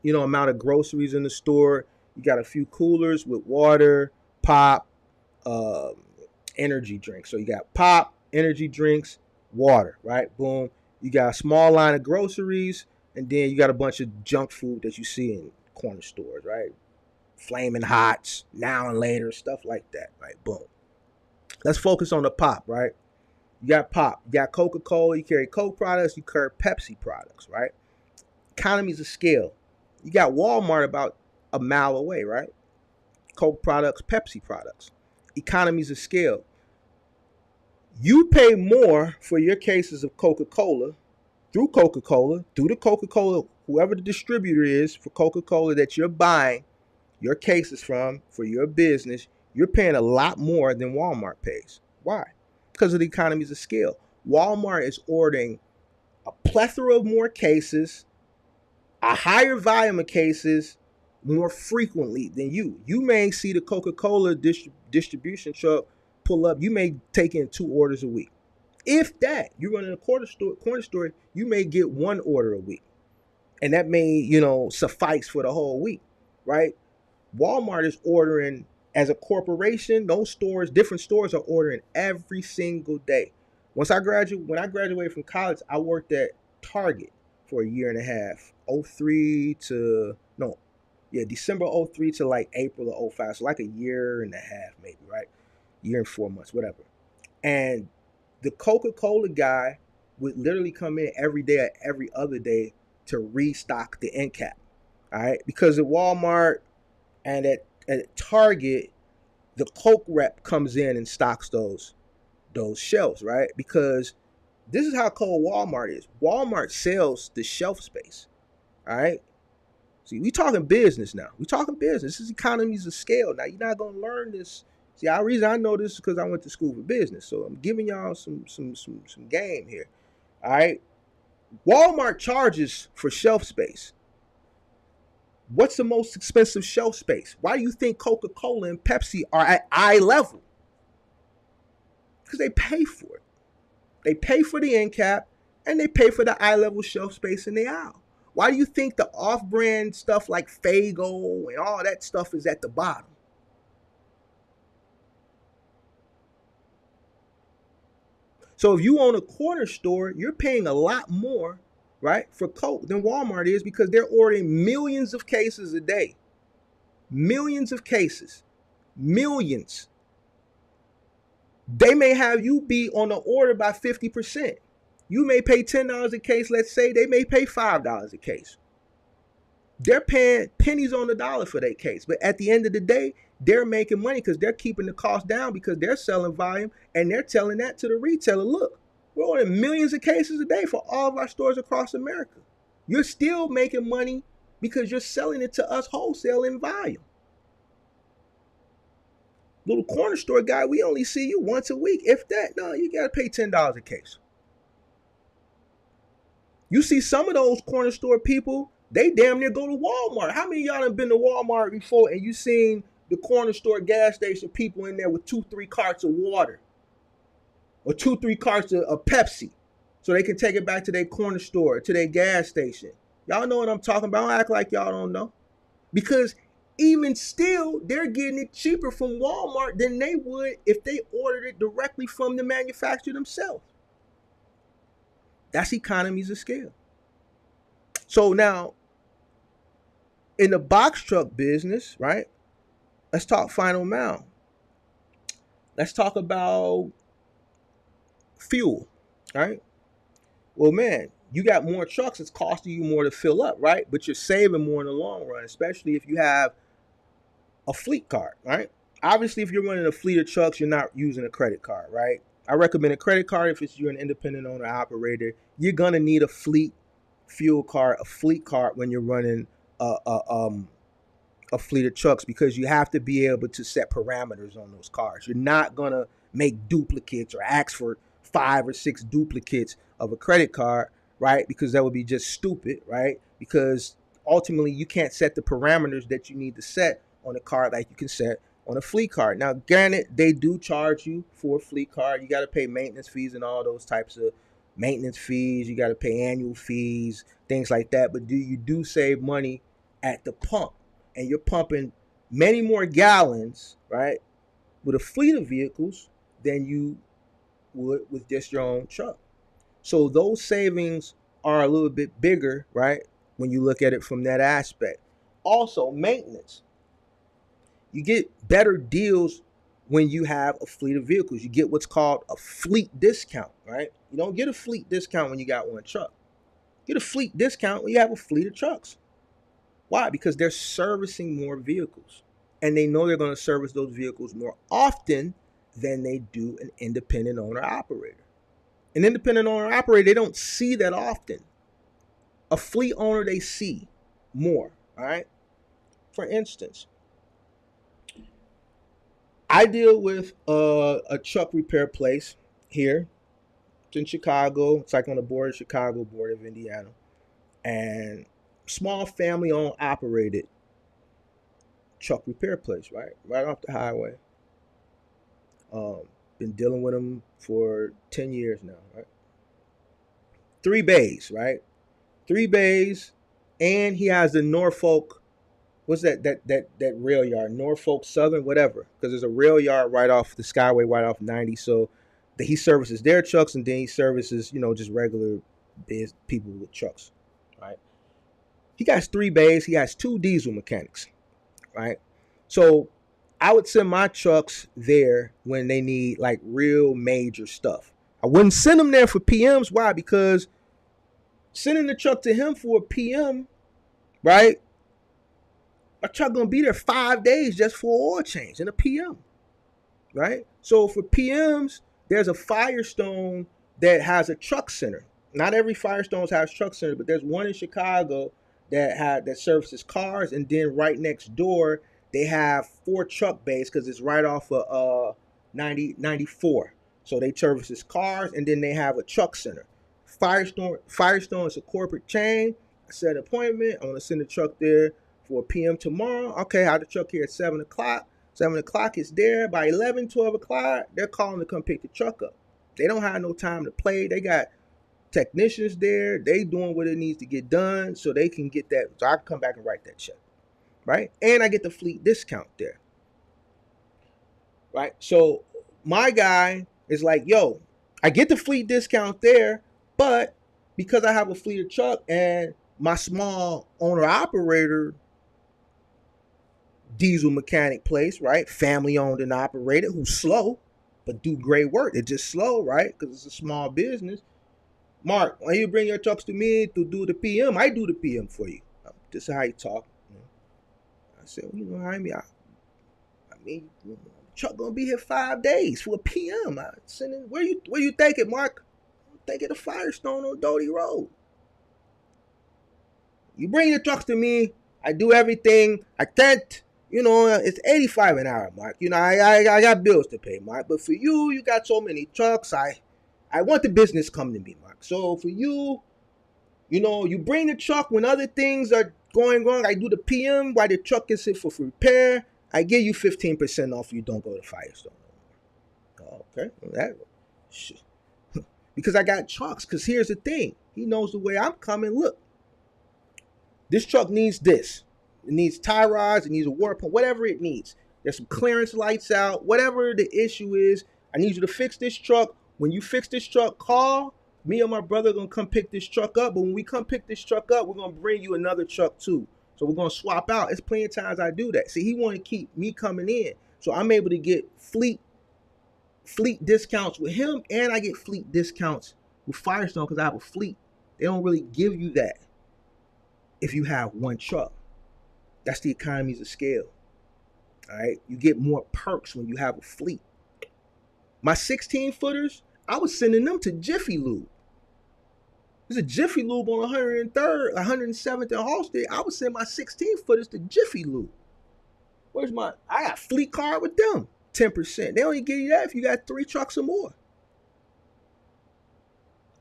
amount of groceries in the store. You got a few coolers with water, pop, um, energy drinks. So you got pop, energy drinks, water, right? Boom. You got a small line of groceries, and then you got a bunch of junk food that you see in corner stores, right? Flaming Hots, Now and Later, stuff like that, right? Boom. Let's focus on the pop, right? You got pop, you got Coca-Cola, you carry Coke products, you carry Pepsi products, right? Economies of scale. You got Walmart about a mile away, right? Coke products, Pepsi products. Economies of scale. You pay more for your cases of Coca-Cola, through the Coca-Cola, whoever the distributor is for Coca-Cola that you're buying your cases from for your business. You're paying a lot more than Walmart pays. Why? Because of the economies of scale. Walmart is ordering a plethora of more cases, a higher volume of cases, more frequently than you. You may see the Coca-Cola distribution truck pull up. You may take in 2 orders a week. If that, you're running a corner store, you may get 1 order a week. And that may, suffice for the whole week, right? Walmart is ordering as a corporation. Different stores are ordering every single day. When I graduated from college, I worked at Target for a year and a half, December 03 to like April of 05. So like a year and a half, maybe, right? Year and 4 months, whatever. And the Coca-Cola guy would literally come in every day or every other day to restock the end cap. All right. Because at Walmart and at Target, the Coke rep comes in and stocks those shelves, right? Because This is how cold Walmart is. Walmart sells the shelf space. All right. See, we talking business now. We talking business. This is economies of scale. Now, you're not gonna learn this. See, the reason I know this is because I went to school for business. So I'm giving y'all some game here. All right. Walmart charges for shelf space. What's the most expensive shelf space? Why do you think Coca-Cola and Pepsi are at eye level? Because they pay for it. They pay for the end cap and they pay for the eye level shelf space in the aisle. Why do you think the off-brand stuff like Faygo and all that stuff is at the bottom? So if you own a corner store, you're paying a lot more, right, for Coke than Walmart is because they're ordering millions of cases a day. Millions of cases. Millions. They may have you be on the order by 50%. You may pay $10 a case, let's say. They may pay $5 a case. They're paying pennies on the dollar for their case. But at the end of the day, they're making money because they're keeping the cost down because they're selling volume and they're telling that to the retailer. Look, we're ordering millions of cases a day for all of our stores across America. You're still making money because you're selling it to us wholesale in volume. Little corner store guy, we only see you once a week. If that, no, you got to pay $10 a case. You see some of those corner store people, they damn near go to Walmart. How many of y'all have been to Walmart before and you seen the corner store gas station people in there with 2-3 carts of water or 2-3 carts of Pepsi so they can take it back to their corner store, to their gas station? Y'all know what I'm talking about. Don't act like y'all don't know. Because even still, they're getting it cheaper from Walmart than they would if they ordered it directly from the manufacturer themselves. That's economies of scale. So now, in the box truck business, right? Let's talk final mile. Let's talk about fuel, right? Well, man, you got more trucks, it's costing you more to fill up, right? But you're saving more in the long run, especially if you have a fleet card, right? Obviously, if you're running a fleet of trucks, you're not using a credit card, right? I recommend a credit card if you're an independent owner operator. You're gonna need a fleet fuel card, a fleet card when you're running a fleet of trucks because you have to be able to set parameters on those cars. You're not gonna make duplicates or ask for 5 or 6 duplicates of a credit card, right? Because that would be just stupid, right? Because ultimately you can't set the parameters that you need to set on a card like you can set on a fleet card. Now, granted, they do charge you for a fleet card. You got to pay maintenance fees and all those types of maintenance fees. You got to pay annual fees, things like that. But you do save money at the pump, and you're pumping many more gallons, right, with a fleet of vehicles than you would with just your own truck. So those savings are a little bit bigger, right, when you look at it from that aspect. Also, maintenance. You get better deals when you have a fleet of vehicles. You get what's called a fleet discount, right? You don't get a fleet discount when you got one truck. You get a fleet discount when you have a fleet of trucks. Why? Because they're servicing more vehicles. And they know they're going to service those vehicles more often than they do an independent owner operator. An independent owner operator, they don't see that often. A fleet owner, they see more, all right? For instance, I deal with a truck repair place here. It's in Chicago. It's like on the border of Chicago, border of Indiana. And small family-owned operated truck repair place, right? Right off the highway. Been dealing with them for 10 years now, right? 3 bays, right? 3 bays. And he has the Norfolk, what's that rail yard? Norfolk Southern, whatever. Because there's a rail yard right off the Skyway, right off 90. So he services their trucks and then he services, just regular people with trucks, right? He got 3 bays. He has 2 diesel mechanics, right? So I would send my trucks there when they need like real major stuff. I wouldn't send them there for PMs. Why? Because sending the truck to him for a PM, right? My truck gonna be there 5 days just for oil change and a PM, right? So for PMs, there's a Firestone that has a truck center. Not every Firestones has truck center, but there's one in Chicago that services cars, and then right next door they have 4 truck bays because it's right off of 94. So they services cars, and then they have a truck center. Firestone is a corporate chain. I set an appointment. I want to send the truck there for PM tomorrow. Okay, I have the truck here at 7 o'clock. 7 o'clock is there. By 11, 12 o'clock, they're calling to come pick the truck up. They don't have no time to play. They got technicians there. They doing what it needs to get done so they can get that. So I can come back and write that check, right? And I get the fleet discount there, right? So my guy is like, yo, I get the fleet discount there, but because I have a fleet of truck and my small owner operator diesel mechanic place, right? Family owned and operated, who's slow, but do great work. They're just slow, right? Because it's a small business. Mark, why you bring your trucks to me to do the PM? I do the PM for you. This is how you talk. I said, well, you know, I mean, truck gonna be here 5 days for a PM. I send in, where you think it, Mark? I'm thinking the Firestone on Doty Road. You bring the trucks to me, I do everything. I can't, you know, it's 85 an hour, Mark. You know, I got bills to pay, Mark. But for you, you got so many trucks. I want the business come to me, Mark. So for you, you know, you bring the truck when other things are going wrong. I do the PM while the truck is here for repair. I give you 15% off. You don't go to Firestone. Okay, that because I got trucks. Because here's the thing, he knows the way I'm coming. Look, this truck needs this. It needs tie rods. It needs a water pump. Whatever it needs. There's some clearance lights out. Whatever the issue is, I need you to fix this truck. When you fix this truck, call me and my brother. Gonna come pick this truck up. But when we come pick this truck up, we're gonna bring you another truck too. So we're gonna swap out. It's plenty of times I do that. See, he want to keep me coming in, so I'm able to get fleet discounts with him, and I get fleet discounts with Firestone because I have a fleet. They don't really give you that if you have one truck. That's the economies of scale. All right, you get more perks when you have a fleet. My 16 footers, I was sending them to Jiffy Lube. There's a Jiffy Lube on 103rd, 107th and Halsted. I would send my 16 footers to Jiffy Lube. I got fleet card with them, 10%. They only give you that if you got 3 trucks or more.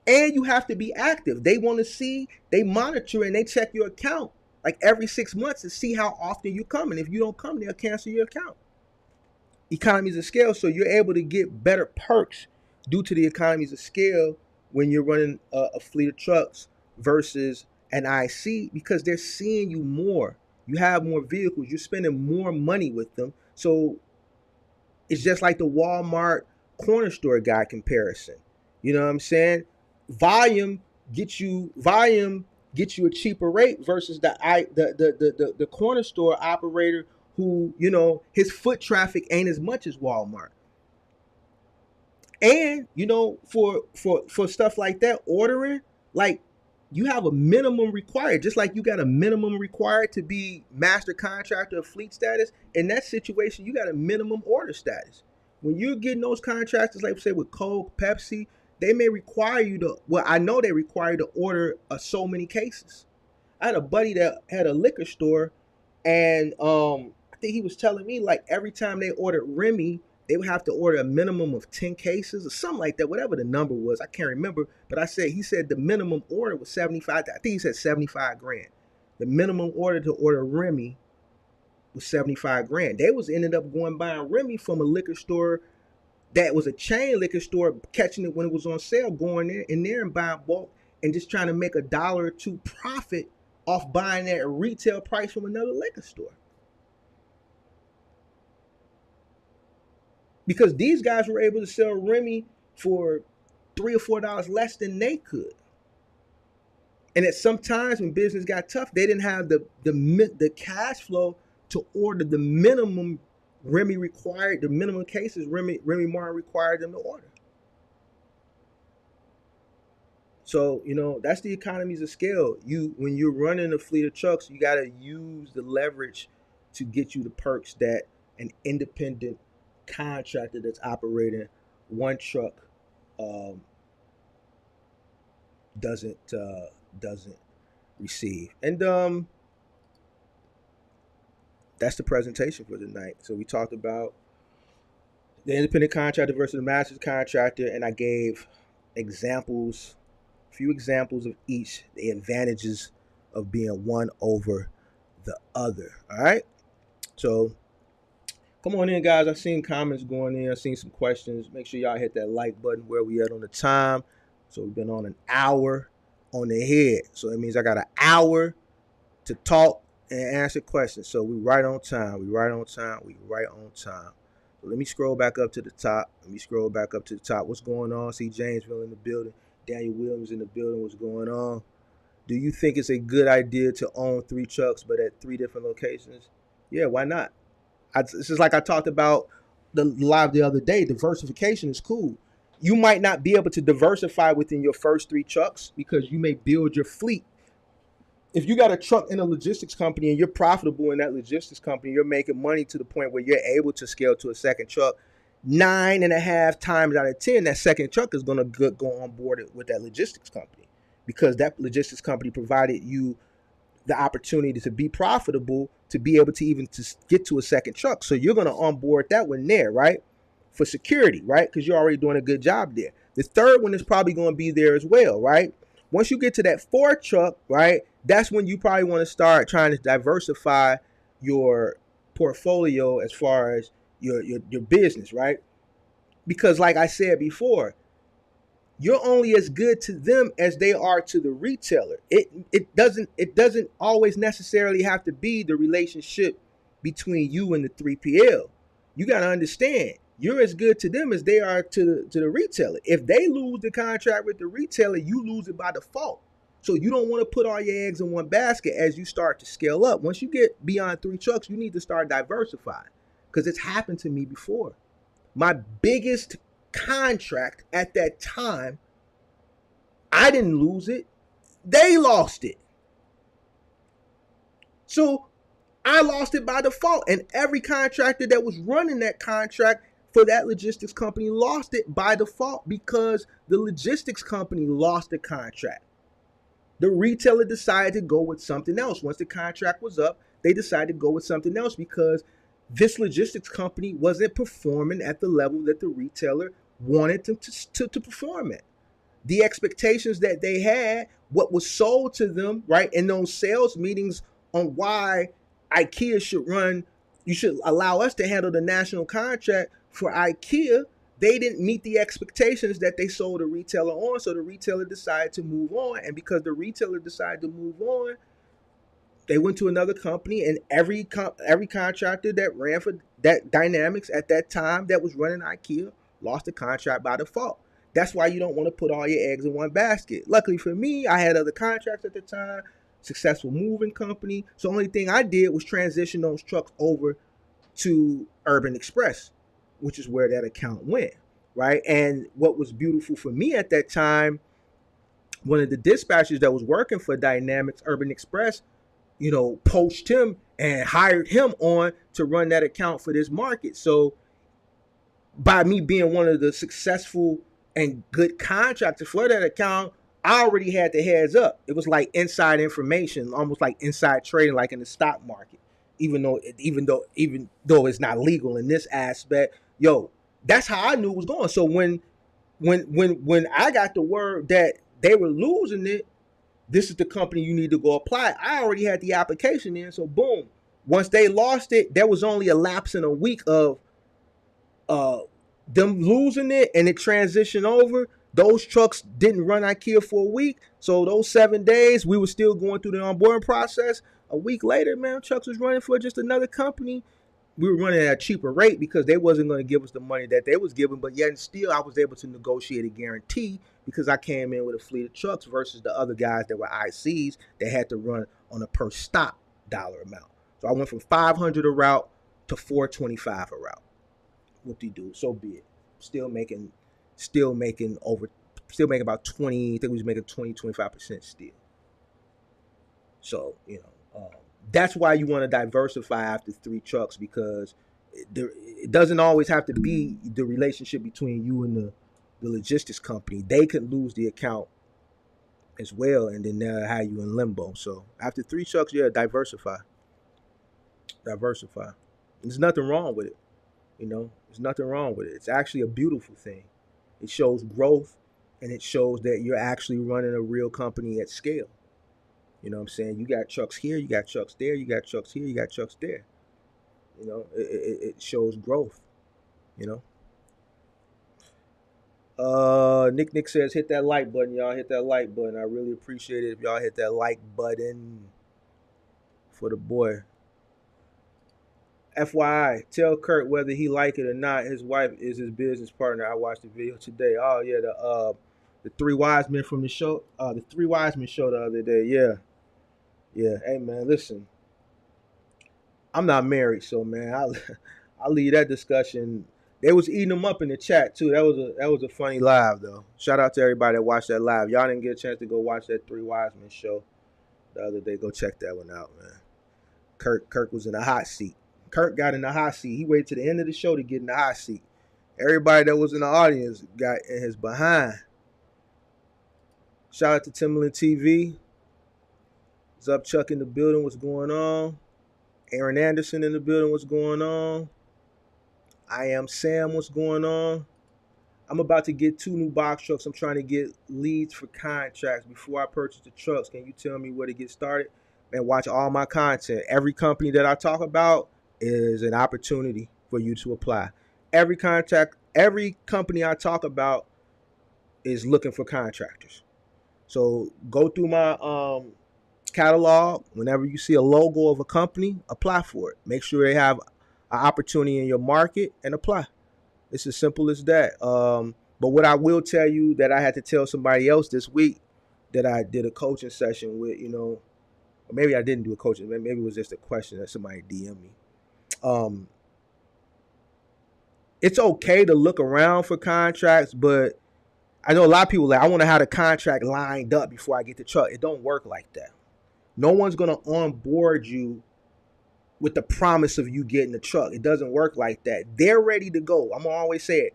And you have to be active. They want to see, they monitor and they check your account like every 6 months to see how often you come. And if you don't come, they'll cancel your account. Economies of scale, so you're able to get better perks due to the economies of scale when you're running a fleet of trucks versus an IC, because they're seeing you more. You have more vehicles. You're spending more money with them. So it's just like the Walmart corner store guy comparison. You know what I'm saying? Volume gets you a cheaper rate versus the corner store operator who, you know, his foot traffic ain't as much as Walmart. And, you know, for stuff like that, ordering, like, you have a minimum required, just like you got a minimum required to be master contractor of fleet status. In that situation, you got a minimum order status. When you're getting those contractors, like say with Coke, Pepsi, they may require you to, well, I know they require you to order so many cases. I had a buddy that had a liquor store, and I think he was telling me, like, every time they ordered Remy, they would have to order a minimum of 10 cases or something like that, whatever the number was. I can't remember. But he said the minimum order was 75. I think he said 75 grand. The minimum order to order Remy was 75 grand. They ended up going buying Remy from a liquor store that was a chain liquor store, catching it when it was on sale, going in there and buying bulk and just trying to make $1 or $2 profit off buying that at retail price from another liquor store. Because these guys were able to sell Remy for $3 or $4 less than they could. And at some times when business got tough, they didn't have the cash flow to order the minimum Remy required, the minimum cases Remy Martin required them to order. So, you know, that's the economies of scale. When you're running a fleet of trucks, you got to use the leverage to get you the perks that an independent contractor that's operating one truck doesn't receive. And that's the presentation for tonight. So we talked about the independent contractor versus the master contractor, and I gave examples, a few examples of each, the advantages of being one over the other. All right. So come on in, guys. I've seen comments going in. I've seen some questions. Make sure y'all hit that like button. Where we at on the time? So we've been on an hour on the head. So that means I got an hour to talk and answer questions. So we right on time. We right on time. So let me scroll back up to the top. What's going on? See Jamesville in the building. Daniel Williams in the building. What's going on? Do you think it's a good idea to own 3 trucks but at 3 different locations? Yeah, why not? This is like I talked about the live the other day. Diversification is cool. You might not be able to diversify within your first 3 trucks because you may build your fleet. If you got a truck in a logistics company and you're profitable in that logistics company, you're making money to the point where you're able to scale to a second truck. 9.5 times out of 10, that second truck is going to go on board with that logistics company because that logistics company provided you the opportunity to be profitable, to be able to even to get to a second truck. So you're going to onboard that one there, right? For security, right? Because you're already doing a good job there. The third one is probably going to be there as well, right? Once you get to that 4th truck, right? That's when you probably want to start trying to diversify your portfolio as far as your business, right? Because like I said before, you're only as good to them as they are to the retailer. It doesn't always necessarily have to be the relationship between you and the 3PL. You got to understand, you're as good to them as they are to the retailer. If they lose the contract with the retailer, you lose it by default. So you don't want to put all your eggs in one basket as you start to scale up. Once you get beyond 3 trucks, you need to start diversifying because it's happened to me before. My biggest contract at that time, I didn't lose it. They lost it. So I lost it by default. And every contractor that was running that contract for that logistics company lost it by default because the logistics company lost the contract. The retailer decided to go with something else. Once the contract was up, they decided to go with something else because this logistics company wasn't performing at the level that the retailer wanted them to perform at. The expectations that they had, what was sold to them, right, in those sales meetings on why IKEA you should allow us to handle the national contract for IKEA, they didn't meet the expectations that they sold the retailer on, so the retailer decided to move on. And because the retailer decided to move on, they went to another company, and every contractor that ran for that Dynamics at that time that was running IKEA lost the contract by default. That's why you don't want to put all your eggs in one basket. Luckily for me, I had other contracts at the time, successful moving company. So the only thing I did was transition those trucks over to Urban Express, which is where that account went, right? And what was beautiful for me at that time, one of the dispatchers that was working for Dynamics Urban Express, poached him and hired him on to run that account for this market. So by me being one of the successful and good contractors for that account, I already had the heads up. It was like inside information, almost like inside trading, like in the stock market. Even though it's not legal in this aspect, that's how I knew it was going. So when I got the word that they were losing it, this is the company you need to go apply. I already had the application in, so boom. Once they lost it, there was only a lapse in a week of them losing it, and it transitioned over. Those trucks didn't run IKEA for a week, so those 7 days we were still going through the onboarding process. A week later, man, trucks was running for just another company. We were running at a cheaper rate because they wasn't going to give us the money that they was giving, but yet and still I was able to negotiate a guarantee because I came in with a fleet of trucks versus the other guys that were ICs that had to run on a per stop dollar amount. So I went from 500 a route to 425 a route. What do you do? So be it. Still making about 20, I think we was making 20-25% still. So, that's why you want to diversify after 3 trucks, because it doesn't always have to be the relationship between you and the logistics company. They could lose the account as well, and then they'll have you in limbo. So after 3 trucks, yeah, diversify. There's nothing wrong with it. There's nothing wrong with it. It's actually a beautiful thing. It shows growth, and it shows that you're actually running a real company at scale. You know what I'm saying? You got trucks here, you got trucks there, you got trucks here, you got trucks there. It shows growth. You know. Nick says hit that like button, y'all. Hit that like button. I really appreciate it if y'all hit that like button for the boy. FYI, tell Kurt whether he like it or not. His wife is his business partner. I watched the video today. Oh yeah, the three wise men from the show. The three wise men show the other day. Yeah, yeah. Hey man, listen. I'm not married, so man, I'll leave that discussion. They was eating them up in the chat too. That was a funny live though. Shout out to everybody that watched that live. Y'all didn't get a chance to go watch that Three Wise Men show the other day. Go check that one out, man. Kirk was in the hot seat. Kirk got in the hot seat. He waited to the end of the show to get in the hot seat. Everybody that was in the audience got in his behind. Shout out to Timberland TV. What's up, Chuck in the building? What's going on? Aaron Anderson in the building. What's going on? I am Sam. What's going on? I'm about to get 2 new box trucks. I'm trying to get leads for contracts before I purchase the trucks. Can you tell me where to get started? Man, watch all my content. Every company that I talk about is an opportunity for you to apply. Every company I talk about is looking for contractors. So go through my catalog. Whenever you see a logo of a company, apply for it. Make sure they have an opportunity in your market and apply. It's as simple as that. But what I will tell you that I had to tell somebody else this week that I did a coaching session with, or maybe I didn't do a coaching. Maybe it was just a question that somebody DM'd me. It's okay to look around for contracts, but I know a lot of people I want to have the contract lined up before I get the truck. It don't work like that. No one's going to onboard you with the promise of you getting the truck. It doesn't work like that. They're ready to go. I'm going to always say it.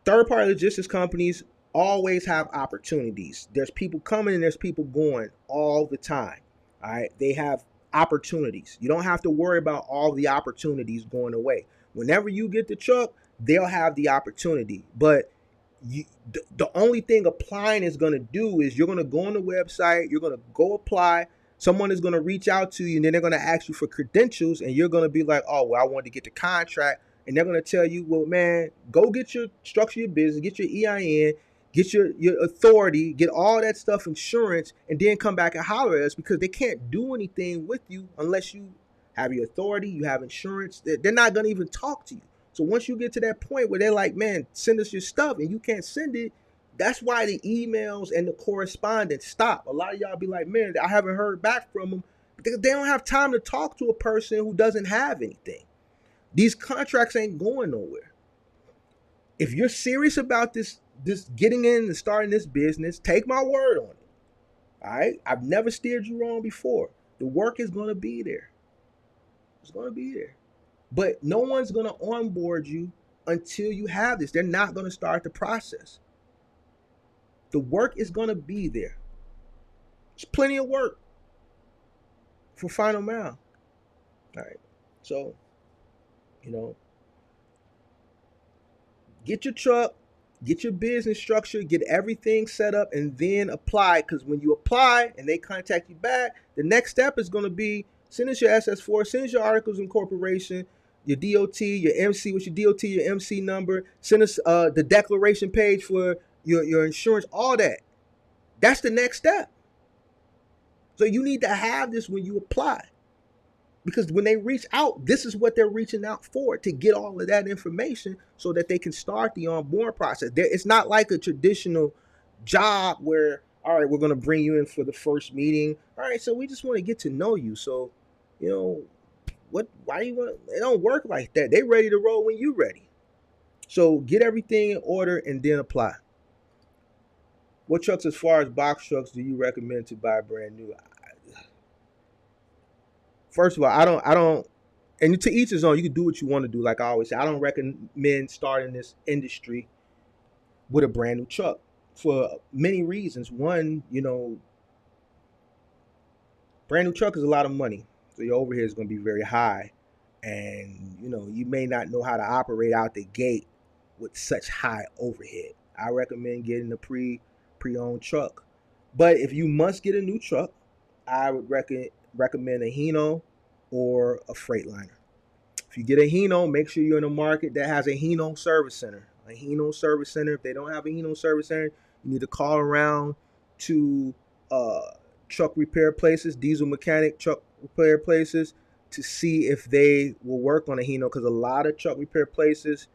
Third-party logistics companies always have opportunities. There's people coming and there's people going all the time. All right. They have opportunities. You don't have to worry about all the opportunities going away. Whenever you get the truck, they'll have the opportunity. But the only thing applying is going to do is you're going to go on the website, you're going to go apply. Someone is going to reach out to you and then they're going to ask you for credentials and you're going to be like, oh, well, I want to get the contract. And they're going to tell you, well, man, go get your structure, your business, get your EIN, get your authority, get all that stuff, insurance, and then come back and holler at us because they can't do anything with you unless you have your authority, you have insurance. They're not going to even talk to you. So once you get to that point where they're like, man, send us your stuff and you can't send it, that's why the emails and the correspondence stop. A lot of y'all be like, man, I haven't heard back from them because they don't have time to talk to a person who doesn't have anything. These contracts ain't going nowhere. If you're serious about this getting in and starting this business, take my word on it. All right? I've never steered you wrong before. The work is going to be there. It's going to be there. But no one's going to onboard you until you have this. They're not going to start the process. The work is going to be there. There's plenty of work for Final Mile. All right. So, get your truck, get your business structure, get everything set up, and then apply. Because when you apply and they contact you back, the next step is going to be send us your SS4, send us your articles of incorporation, your DOT, your MC, what's your DOT, your MC number, send us the declaration page for your insurance, all that. That's the next step. So you need to have this when you apply. Because when they reach out, this is what they're reaching out for, to get all of that information so that they can start the onboard process. It's not like a traditional job where, all right, we're going to bring you in for the first meeting. All right, so we just want to get to know you. So, why do you want to, it don't work like that. They ready to roll when you're ready. So get everything in order and then apply. What trucks, as far as box trucks, do you recommend to buy brand new? First of all, I don't, and to each his own, you can do what you want to do. Like I always say, I don't recommend starting this industry with a brand new truck. for many reasons. One, brand new truck is a lot of money, so your overhead is going to be very high, and you may not know how to operate out the gate with such high overhead. I recommend getting a pre-owned truck, but if you must get a new truck, I would recommend a Hino or a Freightliner. If you get a Hino, make sure you're in a market that has a Hino service center. A Hino service center. If they don't have a Hino service center, you need to call around to uh, truck repair places, diesel mechanic truck repair places, to see if they will work on a Hino. Because a lot of truck repair places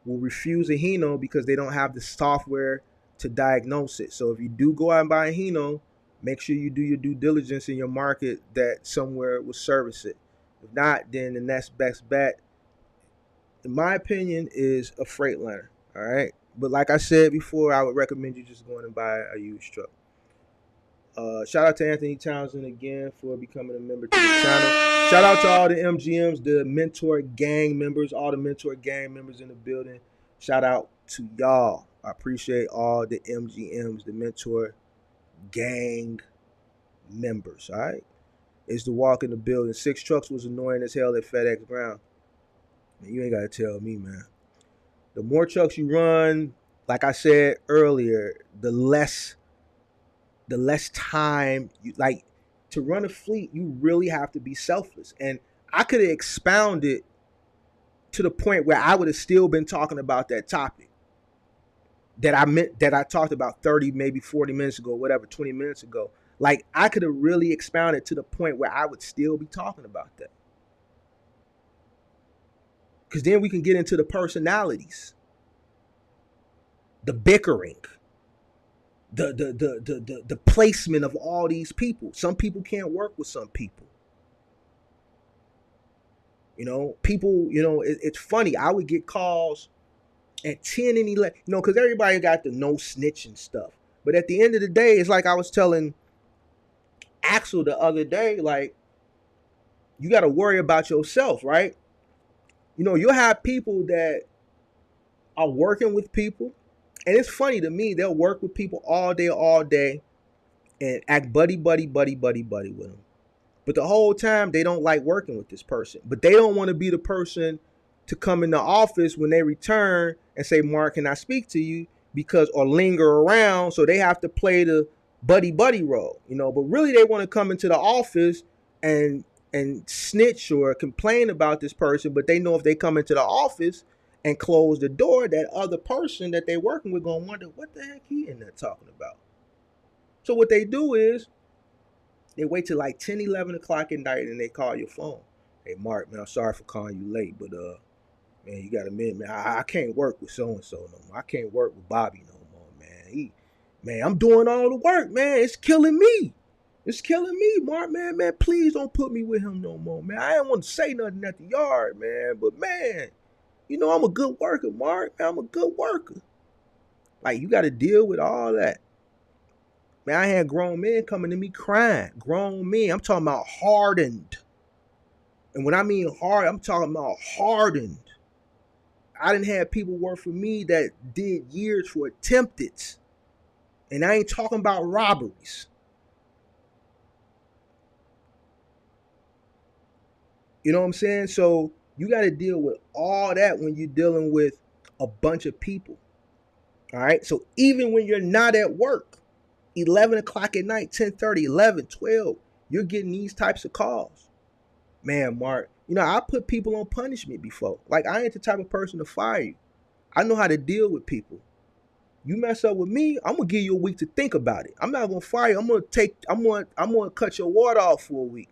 will refuse a Hino because they don't have the software to diagnose it. So if you do go out and buy a Hino, make sure you do your due diligence in your market that somewhere will service it. If not, then the next best bet, in my opinion, is a Freightliner. All right. But like I said before, I would recommend you just going and buy a used truck. Shout out to Anthony Townsend again for becoming a member to the channel. Shout out to all the MGMs, the Mentor Gang members, all the Mentor Gang members in the building. Shout out to y'all. I appreciate all the MGMs, the Mentor Gang members. All right. It's the walk in the building. 6 trucks was annoying as hell at FedEx Ground. Man, you ain't got to tell me, man. The more trucks you run, like I said earlier, the less time you like to run a fleet. You really have to be selfless. And I could have expounded to the point where I would have still been talking about that topic that I talked about 30, maybe 40 minutes ago, whatever, 20 minutes ago. Like, I could have really expounded to the point where I would still be talking about that. Because then we can get into the personalities, the bickering, the placement of all these people. Some people can't work with some people. People, it's funny. I would get calls at 10 and 11, because everybody got the no snitching stuff. But at the end of the day, it's like I was telling Axel the other day, like, you got to worry about yourself, right? You'll have people that are working with people, and it's funny to me, they'll work with people all day, and act buddy with them. But the whole time, they don't like working with this person. But they don't want to be the person to come in the office when they return and say, Mark, can I speak to you? Or linger around, so they have to play the buddy role, But really, they want to come into the office and snitch or complain about this person. But they know if they come into the office and close the door, that other person that they're working with gonna wonder what the heck he in there talking about. So what they do is they wait till like 10, 11 o'clock at night and they call your phone. Hey, Mark, man, I'm sorry for calling you late, but man, you got a minute, man. I can't work with so-and-so no more. I can't work with Bobby no more, man. Man, I'm doing all the work, man. It's killing me. It's killing me, Mark, man. Man, please don't put me with him no more, man. I didn't want to say nothing at the yard, man. But, man, I'm a good worker, Mark. Man, I'm a good worker. Like, you got to deal with all that. Man, I had grown men coming to me crying. Grown men. I'm talking about hardened. And when I mean hard, I'm talking about hardened. I didn't have people work for me that did years for attempted. And I ain't talking about robberies. You know what I'm saying? So you got to deal with all that when you're dealing with a bunch of people. All right? So even when you're not at work, 11 o'clock at night, 10:30, 11, 12, you're getting these types of calls. Man, Mark, I put people on punishment before. Like, I ain't the type of person to fire you. I know how to deal with people. You mess up with me, I'm gonna give you a week to think about it. I'm not gonna fire you. I'm gonna cut your water off for a week.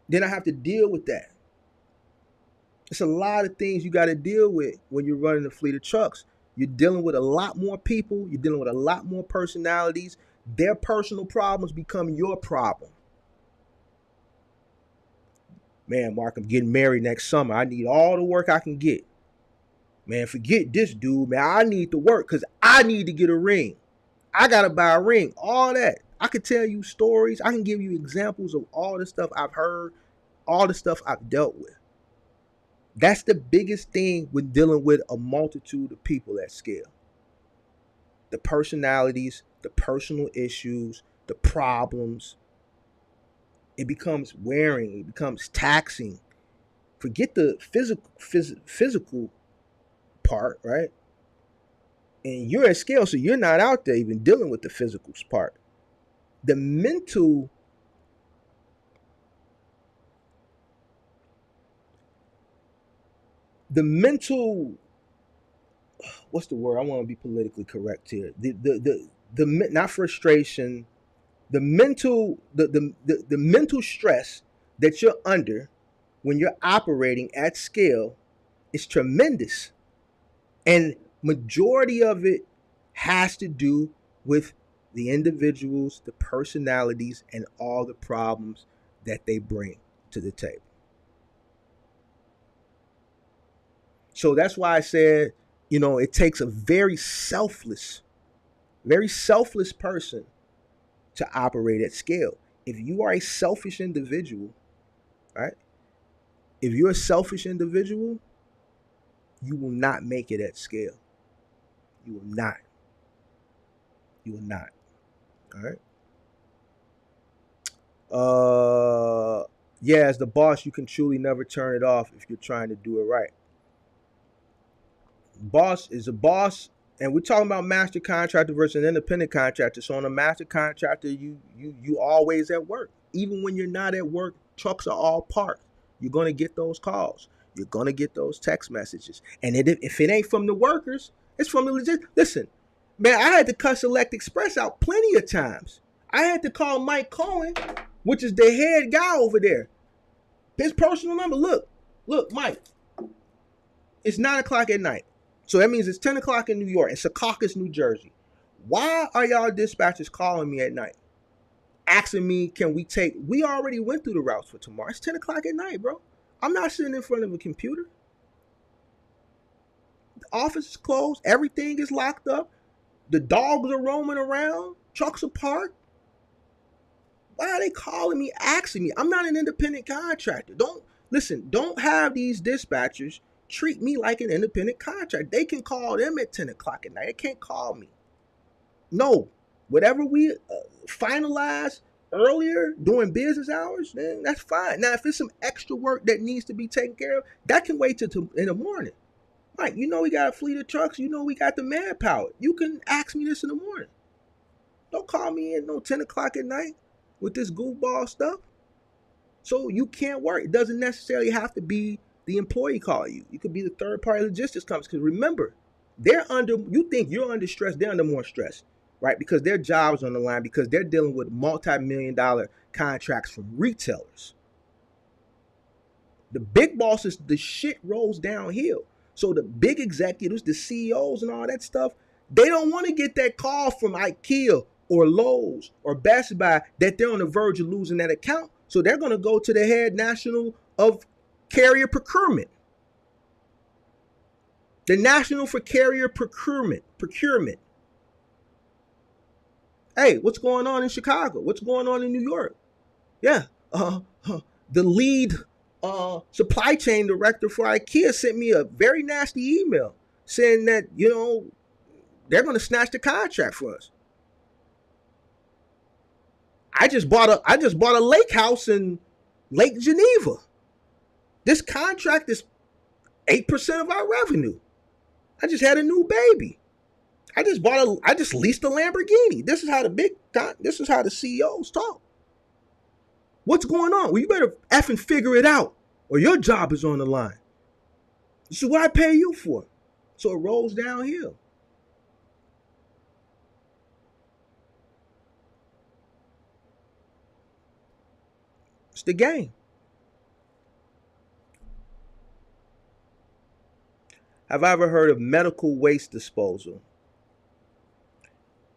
Then I have to deal with that. It's a lot of things you got to deal with when you're running a fleet of trucks. You're dealing with a lot more people. You're dealing with a lot more personalities. Their personal problems become your problem. Man, Mark, I'm getting married next summer. I need all the work I can get. Man, forget this dude, man. I need to work because I need to get a ring. I got to buy a ring. All that. I could tell you stories. I can give you examples of all the stuff I've heard, all the stuff I've dealt with. That's the biggest thing when dealing with a multitude of people at scale. The personalities, the personal issues, the problems. It becomes wearing, it becomes taxing. Forget the physical part, right? And you're at scale, so you're not out there even dealing with the physical part. The mental, the mental, what's the word? I want to be politically correct here. The not frustration, the mental, the mental stress that you're under when you're operating at scale is tremendous. And majority of it has to do with the individuals, the personalities, and all the problems that they bring to the table. So that's why I said, it takes a very selfless person to operate at scale. If you are a selfish individual, right? If you're a selfish individual, you will not make it at scale. You will not. You will not. All right. Yeah, as the boss, you can truly never turn it off if you're trying to do it right. Boss is a boss, and we're talking about master contractor versus an independent contractor. So on a master contractor, you always at work. Even when you're not at work, trucks are all parked. You're gonna get those calls. You're gonna get those text messages. And if it ain't from the workers, it's from the legit. Listen, man, I had to cut Select Express out plenty of times. I had to call Mike Cohen, which is the head guy over there. His personal number. Look, Mike. It's 9:00 at night. So that means it's 10 o'clock in New York, in Secaucus, New Jersey. Why are y'all dispatchers calling me at night? Asking me, we already went through the routes for tomorrow. It's 10 o'clock at night, bro. I'm not sitting in front of a computer. The office is closed. Everything is locked up. The dogs are roaming around. Trucks are parked. Why are they calling me, asking me? I'm not an independent contractor. Don't have these dispatchers treat me like an independent contractor. They can call them at 10 o'clock at night. They can't call me. No. Whatever we finalize earlier during business hours, then that's fine. Now, if it's some extra work that needs to be taken care of, that can wait till in the morning. Mike, we got a fleet of trucks. We got the manpower. You can ask me this in the morning. Don't call me at no 10 o'clock at night with this goofball stuff. So you can't work. It doesn't necessarily have to be the employee call you. You could be the third-party logistics company. Because remember, you think you're under stress, they're under more stress, right? Because their job's on the line, because they're dealing with multi-million-dollar contracts from retailers. The big bosses, the shit rolls downhill. So the big executives, the CEOs and all that stuff, they don't want to get that call from IKEA or Lowe's or Best Buy that they're on the verge of losing that account. So they're going to go to the head national of carrier procurement. The National for Carrier Procurement. Hey, what's going on in Chicago? What's going on in New York? Yeah. The lead supply chain director for IKEA sent me a very nasty email saying that, they're going to snatch the contract for us. I just bought a lake house in Lake Geneva. This contract is 8% of our revenue. I just had a new baby. I just leased a Lamborghini. This is how the CEOs talk. What's going on? Well, you better effing figure it out, or your job is on the line. This is what I pay you for. So it rolls downhill. It's the game. Have I ever heard of medical waste disposal?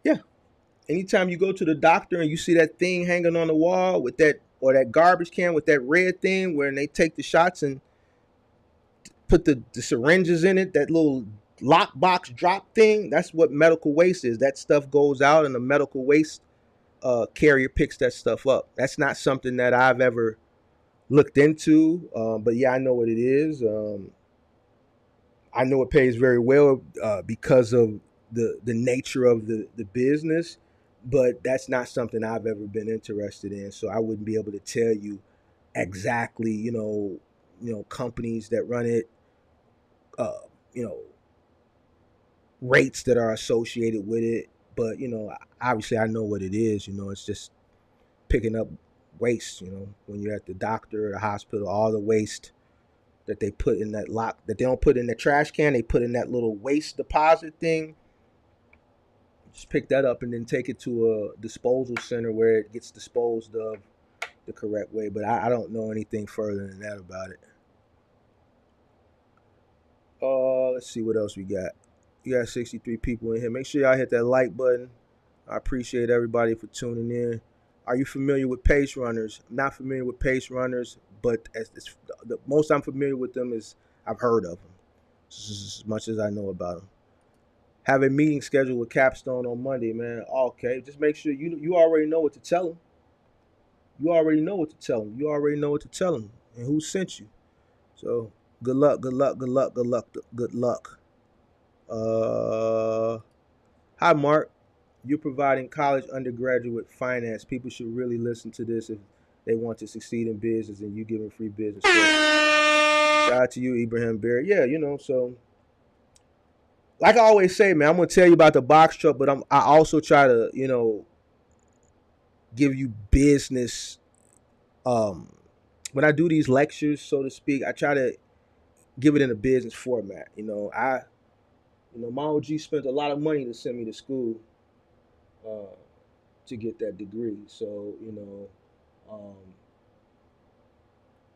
Yeah. Anytime you go to the doctor and you see that thing hanging on the wall with that garbage can with that red thing where they take the shots and put the syringes in it, that little lockbox drop thing, that's what medical waste is. That stuff goes out and the medical waste carrier picks that stuff up. That's not something that I've ever looked into. But yeah, I know what it is. I know it pays very well because of the nature of the business, but that's not something I've ever been interested in. So I wouldn't be able to tell you exactly, companies that run it, uh, you know, rates that are associated with it. But obviously, I know what it is. It's just picking up waste. When you're at the doctor or the hospital, all the waste that they put in that lock that they don't put in the trash can, they put in that little waste deposit thing. Just pick that up and then take it to a disposal center where it gets disposed of the correct way. But I don't know anything further than that about it. Let's see what else we got. We got 63 people in here. Make sure y'all hit that like button. I appreciate everybody for tuning in. Are you familiar with pace runners? I'm not familiar with pace runners, but the most I'm familiar with them is I've heard of them. As much as I know about them. Have a meeting scheduled with Capstone on Monday, man. Okay, just make sure you already know what to tell them. You already know what to tell them. You already know what to tell them and who sent you. So good luck, good luck, good luck, good luck, good luck. Uh, Hi Mark. You're providing college undergraduate finance. People should really listen to this if they want to succeed in business, and you giving free business. So, shout out to you, Ibrahim Barry. Yeah, so like I always say, man, I'm gonna tell you about the box truck, but I also try to, give you business. Um, when I do these lectures, so to speak, I try to give it in a business format. My OG spent a lot of money to send me to school uh, to get that degree. So, um,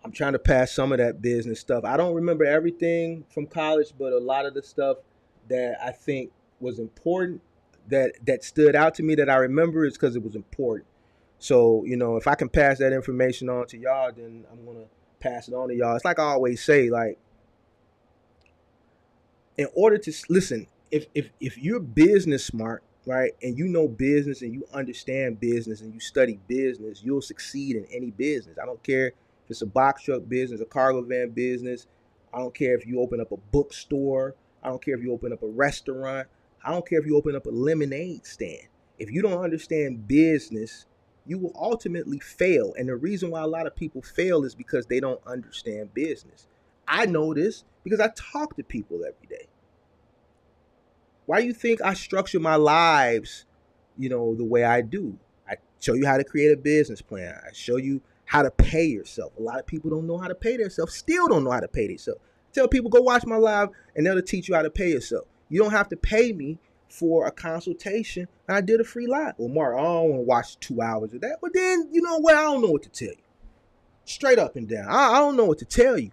I'm trying to pass some of that business stuff. I don't remember everything from college, but a lot of the stuff that I think was important that stood out to me that I remember is because it was important. So, if I can pass that information on to y'all, then I'm gonna pass it on to y'all. It's like I always say, like, in order to listen, if you're business smart, right, and you know business and you understand business and you study business, you'll succeed in any business. I don't care if it's a box truck business, a cargo van business. I don't care if you open up a bookstore. I don't care if you open up a restaurant. I don't care if you open up a lemonade stand. If you don't understand business, you will ultimately fail. And the reason why a lot of people fail is because they don't understand business. I know this because I talk to people every day. Why do you think I structure my lives, the way I do? I show you how to create a business plan. I show you how to pay yourself. A lot of people don't know how to pay themselves, still don't know how to pay themselves. Tell people, go watch my live and they'll teach you how to pay yourself. You don't have to pay me for a consultation. And I did a free live. Well, Mark, I don't want to watch 2 hours of that. But then, you know what? I don't know what to tell you. Straight up and down. I don't know what to tell you,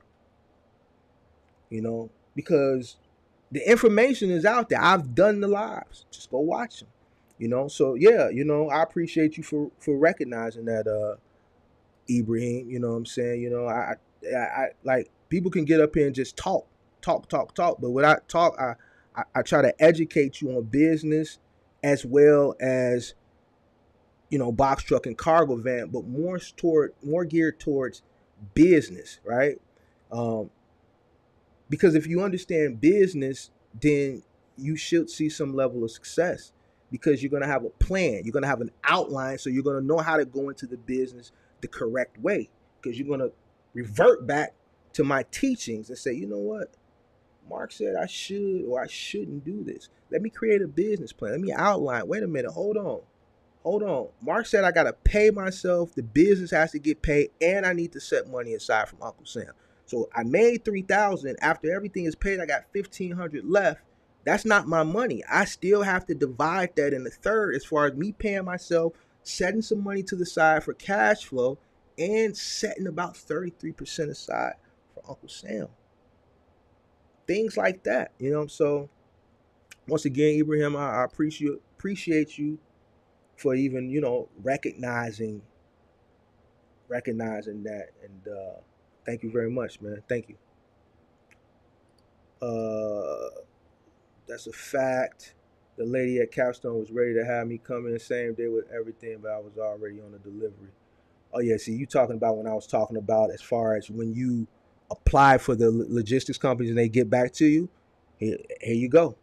because the information is out there. I've done the lives. Just go watch them. So yeah, I appreciate you for recognizing that, Ibrahim. You know what I'm saying? I like people can get up here and just talk. But when I talk, I try to educate you on business as well as box truck and cargo van, but more geared towards business, right? Um, because if you understand business, then you should see some level of success because you're going to have a plan. You're going to have an outline. So you're going to know how to go into the business the correct way because you're going to revert back to my teachings and say, you know what? Mark said I should or I shouldn't do this. Let me create a business plan. Let me outline. Wait a minute. Hold on. Mark said I got to pay myself. The business has to get paid and I need to set money aside from Uncle Sam. So I made 3,000. After everything is paid, I got 1,500 left. That's not my money. I still have to divide that in a third as far as me paying myself, setting some money to the side for cash flow, and setting about 33% aside for Uncle Sam. Things like that, So once again, Ibrahim, I appreciate you for even recognizing that, and thank you very much, man. Thank you. Uh, that's a fact. The lady at Capstone was ready to have me come in the same day with everything, but I was already on the delivery. Oh yeah, see, you talking about when I was talking about as far as when you apply for the logistics companies and they get back to you. Here you go.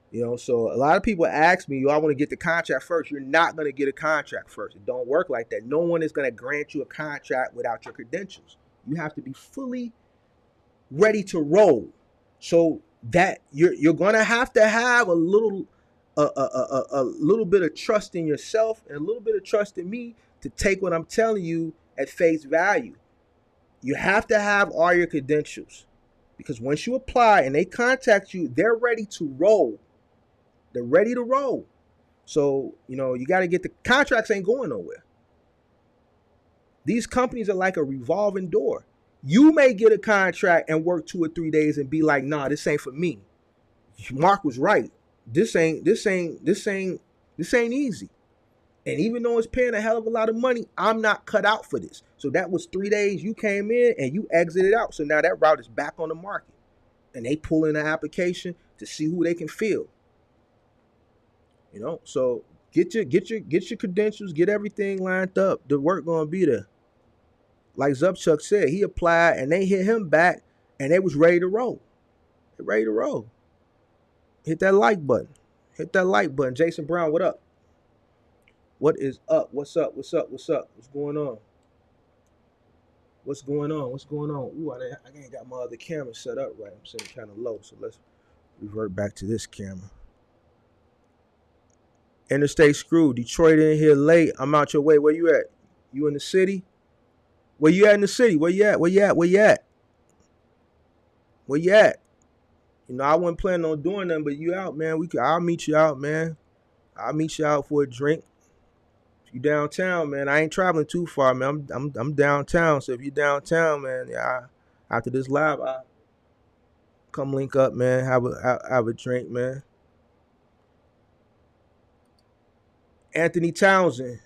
You know, so a lot of people ask me, "Oh, I want to get the contract first." You're not going to get a contract first. It don't work like that. No one is going to grant you a contract without your credentials. You have to be fully ready to roll. So that you're going to have a little bit of trust in yourself and a little bit of trust in me to take what I'm telling you at face value. You have to have all your credentials because once you apply and they contact you, they're ready to roll. They're ready to roll. So, you got to get the contracts ain't going nowhere. These companies are like a revolving door. You may get a contract and work 2 or 3 days and be like, nah, this ain't for me. Mark was right. This ain't easy. And even though it's paying a hell of a lot of money, I'm not cut out for this. So that was 3 days you came in and you exited out. So now that route is back on the market. And they pull in an application to see who they can fill. So get your credentials, get everything lined up. The work gonna be there. Like Zupchuck said, he applied and they hit him back and they was ready to roll. They're ready to roll. Hit that like button. Hit that like button. Jason Brown, what up? What is up? What's up? What's up? What's up? What's going on? What's going on? What's going on? Ooh, I ain't got my other camera set up right. I'm sitting kind of low, so let's revert back to this camera. Interstate Screw, Detroit in here late. I'm out your way. Where you at? You in the city? Where you at in the city? Where you at? Where you at? Where you at? Where you at? I wasn't planning on doing nothing, but you out, man. I'll meet you out, man. I'll meet you out for a drink. If you downtown, man, I ain't traveling too far, man. I'm downtown. So if you downtown, man, yeah, after this live, I come link up, man. Have a drink, man. Anthony Townsend.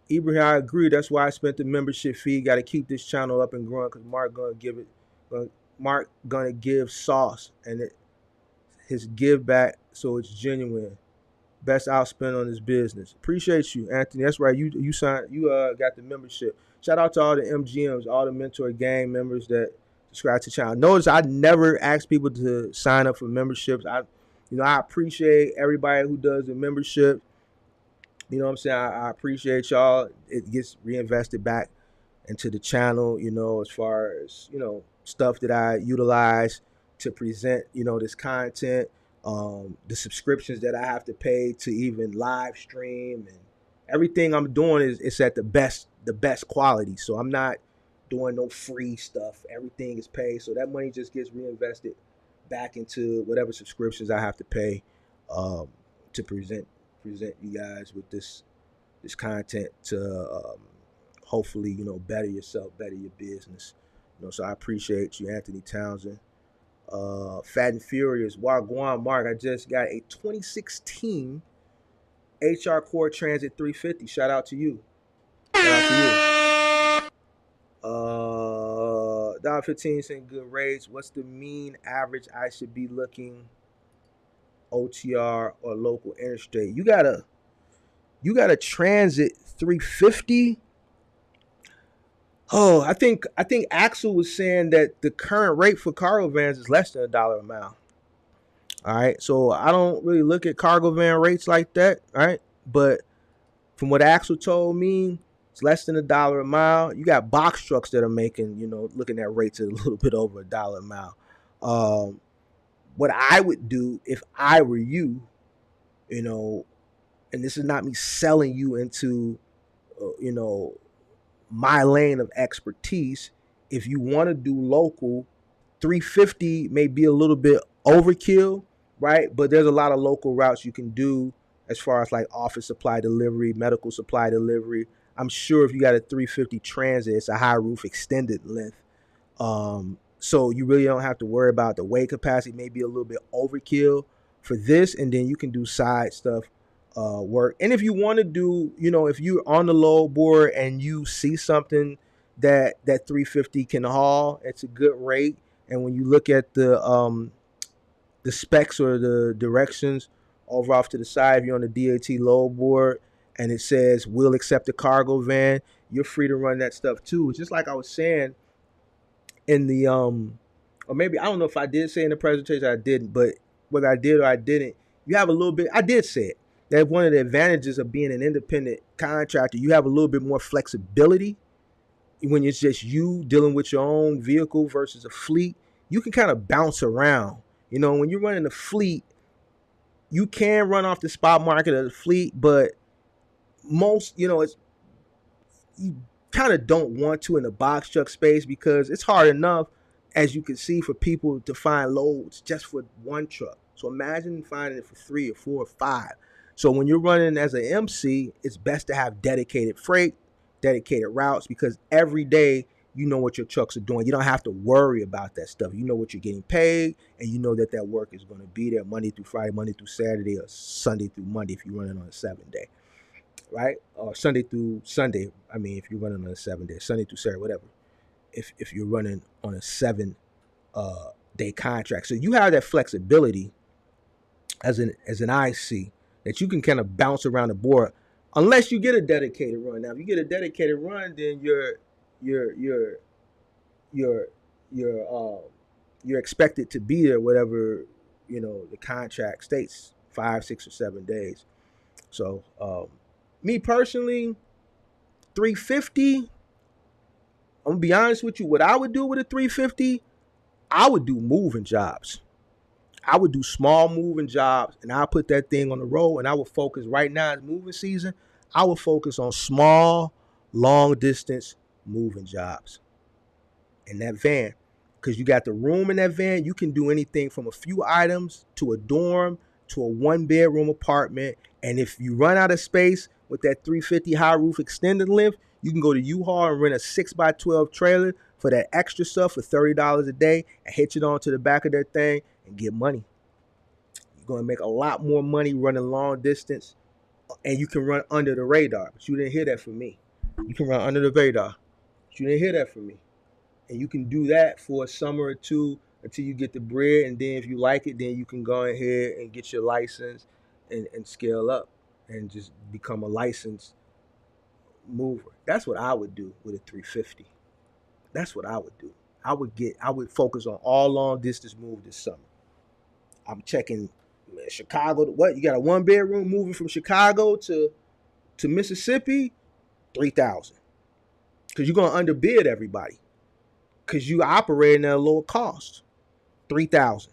Ibrahim, I agree. That's why I spent the membership fee. Got to keep this channel up and growing because Mark gonna give sauce and his give back so it's genuine. Best outspend on his business. Appreciate you, Anthony. That's right. You signed. You got the membership. Shout out to all the MGMs, all the Mentor Gang members that subscribe to the channel. Notice I never ask people to sign up for memberships. I appreciate everybody who does the membership. You know what I'm saying? I appreciate y'all. It gets reinvested back into the channel, as far as, stuff that I utilize to present, this content, the subscriptions that I have to pay to even live stream, and everything I'm doing is at the best quality. So I'm not doing no free stuff. Everything is paid. So that money just gets reinvested back into whatever subscriptions I have to pay to present you guys with this content to hopefully better yourself, better your business. So I appreciate you, Anthony Townsend. Fat and Furious, Wagwan Mark. I just got a 2016 HR Core Transit 350. Shout out to you. Shout out to you. $1.15 good rates. What's the mean average I should be looking? OTR or local interstate. You got a Transit 350. Oh, I think Axel was saying that the current rate for cargo vans is less than $1 a mile. All right, so I don't really look at cargo van rates like that. All right, but from what Axel told me, it's less than $1 a mile. You got box trucks that are making, looking at rates at a little bit over $1 a mile. What I would do if I were you, and this is not me selling you into, my lane of expertise. If you want to do local, 350 may be a little bit overkill, right? But there's a lot of local routes you can do as far as like office supply delivery, medical supply delivery. I'm sure if you got a 350 Transit, it's a high roof extended length. So you really don't have to worry about the weight capacity, maybe a little bit overkill for this. And then you can do side stuff work. And if you want to do, if you're on the load board and you see something that 350 can haul, it's a good rate. And when you look at the specs or the directions over off to the side, if you're on the DAT load board, and it says we'll accept a cargo van, you're free to run that stuff too. It's just like I was saying in the or maybe I don't know if I did say in the presentation, I didn't, but whether I did or I didn't, you have a little bit. I did say it. That one of the advantages of being an independent contractor, you have a little bit more flexibility when it's just you dealing with your own vehicle versus a fleet. You can kind of bounce around. You know, when you're running a fleet, you can run off the spot market of the fleet, but most, it's you kind of don't want to in the box truck space because it's hard enough, as you can see, for people to find loads just for one truck. So imagine finding it for 3 or 4 or 5. So when you're running as an MC, it's best to have dedicated freight, dedicated routes, because every day you know what your trucks are doing. You don't have to worry about that stuff. You know what you're getting paid, and you know that that work is going to be there Monday through Friday, Monday through Saturday, or Sunday through Monday if you're running on a 7-day. Right? Or Sunday through Sunday. I mean, if you're running on a 7-day, Sunday through Saturday, whatever. If you're running on a 7 day contract, so you have that flexibility as an IC that you can kind of bounce around the board, unless you get a dedicated run. Now, if you get a dedicated run, then you're you're you're expected to be there, whatever the contract states, 5, 6, or 7 days. So, me personally, 350. I'm gonna be honest with you. What I would do with a 350, I would do moving jobs. I would do small moving jobs, and I'll put that thing on the road, and I would focus right now. It's moving season. I would focus on small, long distance moving jobs in that van, because you got the room in that van. You can do anything from a few items to a dorm to a 1-bedroom apartment. And if you run out of space with that 350 high roof extended length, you can go to U-Haul and rent a 6x12 trailer for that extra stuff for $30 a day and hitch it onto the back of that thing and get money. You're going to make a lot more money running long distance, and you can run under the radar. But you didn't hear that from me. You can run under the radar. But you didn't hear that from me. And you can do that for a summer or two until you get the bread. And then if you like it, then you can go ahead and get your license and scale up and just become a licensed mover. That's what I would do with a 350. That's what I would do. I would focus on all long distance move this summer. I'm checking Chicago. What? You got a 1-bedroom moving from Chicago to Mississippi? 3,000. Because you're going to underbid everybody. Because you operating at a lower cost. 3,000.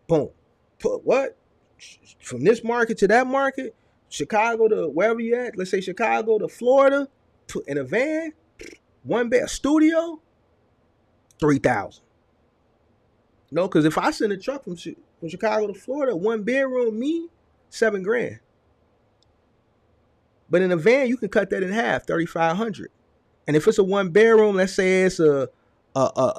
Boom. Put what? From this market to that market, Chicago to wherever you at, let's say Chicago to Florida, in a van, 1 bed studio, 3,000. No, because if I send a truck from Chicago to Florida, 1-bedroom, me, $7,000. But in a van, you can cut that in half, 3,500. And if it's a 1-bedroom, let's say it's a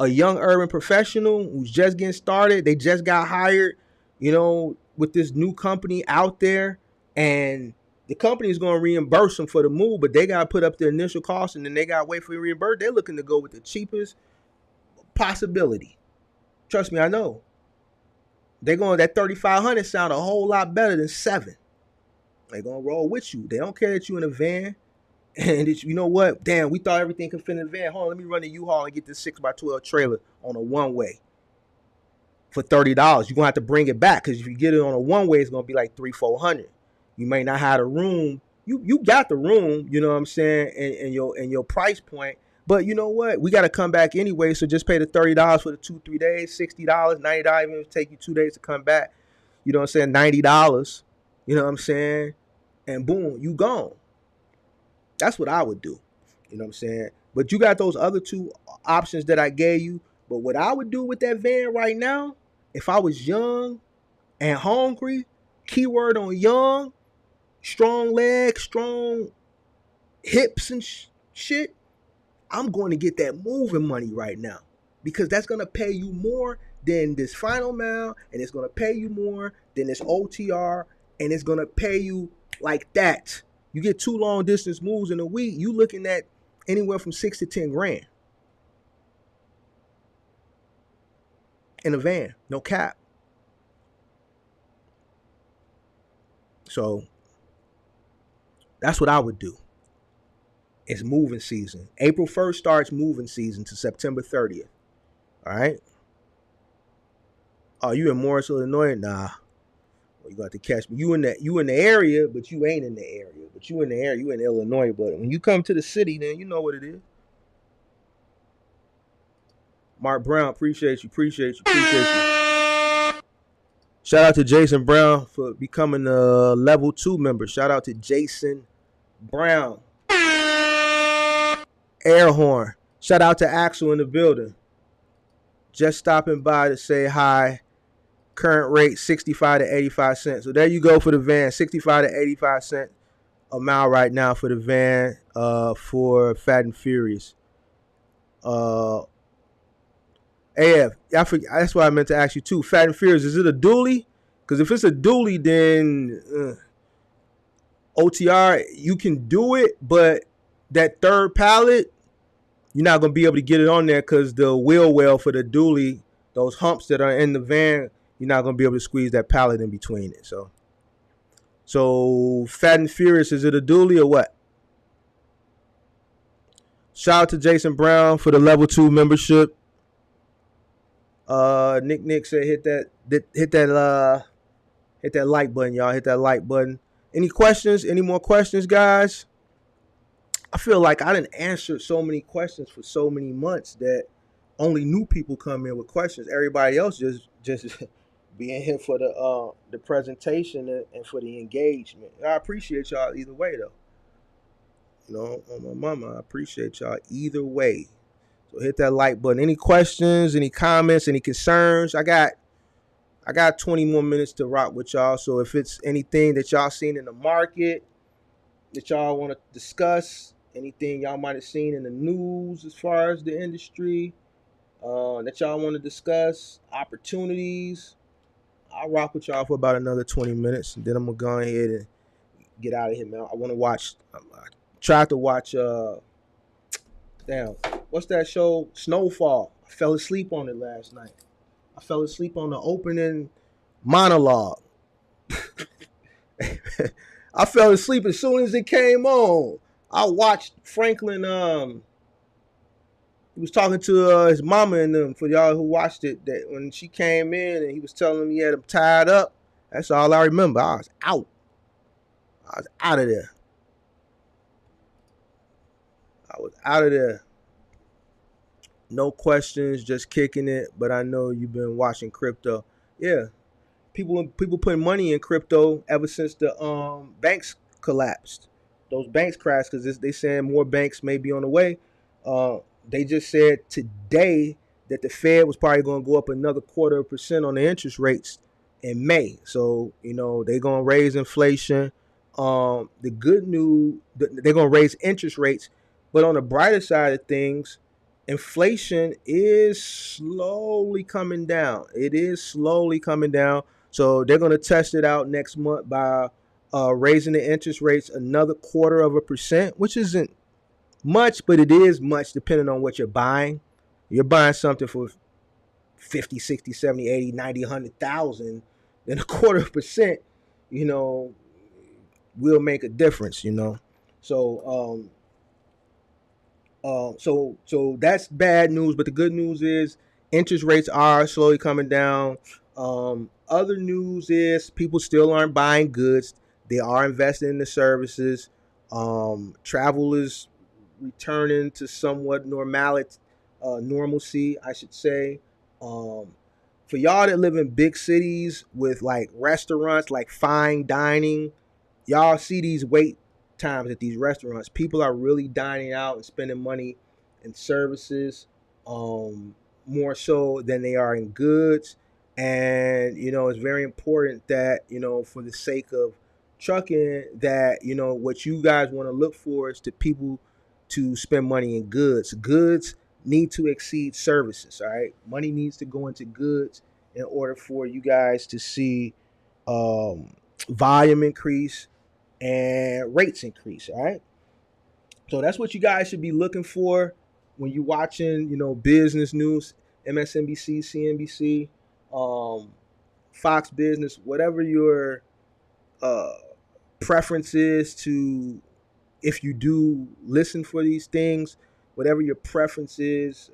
young urban professional who's just getting started, they just got hired, with this new company out there, and the company is going to reimburse them for the move, but they got to put up the initial cost, and then they got to wait for the reimbursement. They're looking to go with the cheapest possibility. Trust me, I know. That 3,500 sound a whole lot better than 7. They're going to roll with you. They don't care that you're in a van. And you know what? Damn, we thought everything could fit in the van. Hold on, let me run the U-Haul and get this 6x12 trailer on a one-way for $30. You're going to have to bring it back, because if you get it on a one-way, it's going to be like $300-400. You may not have the room. You got the room, you know what I'm saying, and your price point. But you know what? We got to come back anyway, so just pay the $30 for the 2-3 days, $60, $90, even if it take you 2 days to come back. You know what I'm saying? $90. You know what I'm saying? And boom, you gone. That's what I would do. You know what I'm saying? But you got those other 2 options that I gave you. But what I would do with that van right now, if I was young and hungry, keyword on young, strong legs, strong hips and shit, I'm going to get that moving money right now, because that's going to pay you more than this final mile, and it's going to pay you more than this OTR, and it's going to pay you like that. You get 2 long distance moves in a week, you looking at anywhere from $6 to $10,000 in a van, no cap. So That's what I would do. It's moving season. April 1st starts moving season to September 30th. All right. Oh, you in Morris, Illinois? Nah. Well, you got to catch me. You in the area, but you ain't in the area. But you in the area. You in Illinois. But when you come to the city, then you know what it is. Mark Brown, appreciate you. Appreciate you. Appreciate you. Shout out to Jason Brown for becoming a level 2 member. Shout out to Jason Brown. Air horn. Shout out to Axel in the building. Just stopping by to say hi. Current rate 65 to 85 cents. So there you go for the van. 65 to 85 cents a mile right now for the van for Fat and Furious. AF, that's what I meant to ask you too. Fat and Furious, is it a dually? Because if it's a dually, then OTR, you can do it, but that third pallet, you're not going to be able to get it on there because the wheel well for the dually, those humps that are in the van, you're not going to be able to squeeze that pallet in between it. So Fat and Furious, is it a dually or what? Shout out to Jason Brown for the level 2 membership. Nick said hit that like button, y'all. Hit that like button. Any questions? Any more questions, guys? I feel like I didn't answer so many questions for so many months that only new people come in with questions. Everybody else just being here for the presentation and for the engagement. I appreciate y'all either way though. You know, on my mama, I appreciate y'all either way. So hit that like button. Any questions, any comments, any concerns? I got 20 more minutes to rock with y'all. So if it's anything that y'all seen in the market that y'all want to discuss, anything y'all might have seen in the news as far as the industry that y'all want to discuss, opportunities, I'll rock with y'all for about another 20 minutes. And then I'm going to go ahead and get out of here, man. I want to watch, I tried to watch, what's that show? Snowfall. I fell asleep on it last night. I fell asleep on the opening monologue. I fell asleep as soon as it came on. I watched Franklin. He was talking to his mama and them. For y'all who watched it, that when she came in and he was telling them he had them tied up. That's all I remember. I was out. I was out of there. I was out of there. No questions, just kicking it. But I know you've been watching crypto. Yeah, people putting money in crypto ever since the banks collapsed. Those banks crashed because they saying more banks may be on the way. They just said today that the Fed was probably going to go up another 0.25% on the interest rates in May. So they're going to raise inflation. The good news, they're going to raise interest rates, but on the brighter side of things, inflation is slowly coming down. It is slowly coming down. So they're going to test it out next month by raising the interest rates another 0.25%, which isn't much, but it is much depending on what you're buying. You're buying something for 50, 60, 70, 80, 90, 100,000, then 0.25%, will make a difference, So, so that's bad news, but the good news is interest rates are slowly coming down. Other news is people still aren't buying goods. They are investing in the services. Travel is returning to somewhat normalcy, I should say. For y'all that live in big cities with like restaurants, like fine dining, y'all see these wait times at these restaurants. People are really dining out and spending money in services more so than they are in goods. And it's very important that for the sake of trucking, that what you guys want to look for is to people to spend money in goods need to exceed services. All right, money needs to go into goods in order for you guys to see volume increase and rates increase. All right, so that's what you guys should be looking for when you're watching business news, MSNBC, CNBC, Fox Business, whatever your preference is to if you do listen for these things, whatever your preference is,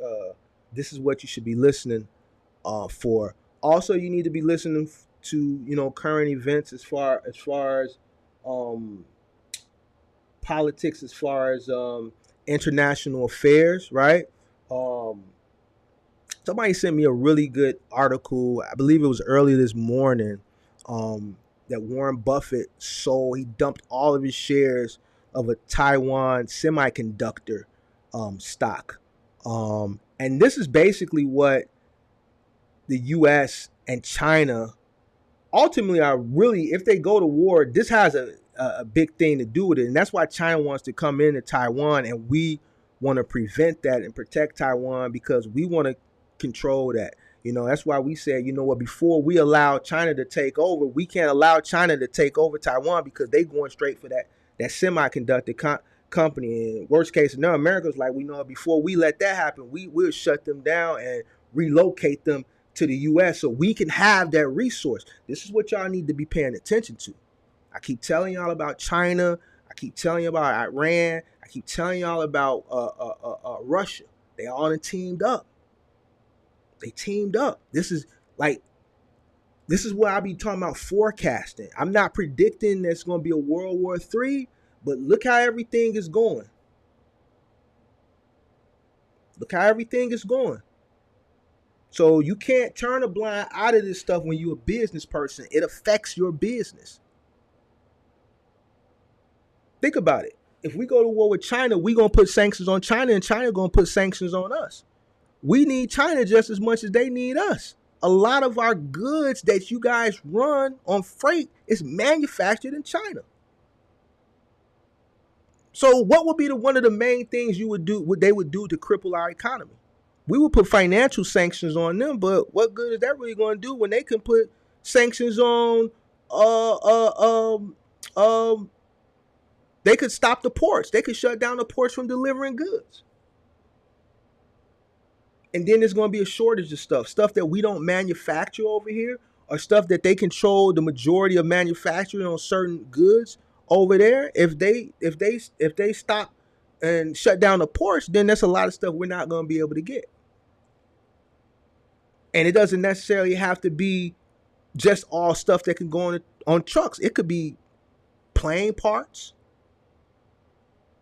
this is what you should be listening for. Also, you need to be listening to current events as far as um, politics, as far as international affairs, right? Um, Somebody sent me a really good article. I believe it was early this morning. That Warren Buffett sold. He dumped all of his shares of a Taiwan semiconductor stock. And this is basically what the U.S. and China ultimately are really, if they go to war, this has a big thing to do with it. And that's why China wants to come into Taiwan, and we want to prevent that and protect Taiwan because we want to control that. That's why we said, before we allow China to take over, we can't allow China to take over Taiwan because they going straight for that semiconductor company. And worst case scenario, America's like, we know before we let that happen, we'll shut them down and relocate them to the U.S. so we can have that resource. This is what y'all need to be paying attention to. I keep telling y'all about China. I keep telling you about Iran. I keep telling y'all about Russia. They all teamed up. They teamed up. This is what I be talking about forecasting. I'm not predicting there's going to be a World War III, but look how everything is going. Look how everything is going. So you can't turn a blind eye to this stuff when you're a business person. It affects your business. Think about it. If we go to war with China, we're going to put sanctions on China, and China going to put sanctions on us. We need China just as much as they need us. A lot of our goods that you guys run on freight is manufactured in China. So what would be one of the main things they would do to cripple our economy? We would put financial sanctions on them, but what good is that really going to do when they can put sanctions on they could stop the ports. They could shut down the ports from delivering goods. And then there's going to be a shortage of stuff that we don't manufacture over here, or stuff that they control the majority of manufacturing on certain goods over there. If they stop and shut down the ports, then there's a lot of stuff we're not going to be able to get. And it doesn't necessarily have to be just all stuff that can go on trucks. It could be plane parts,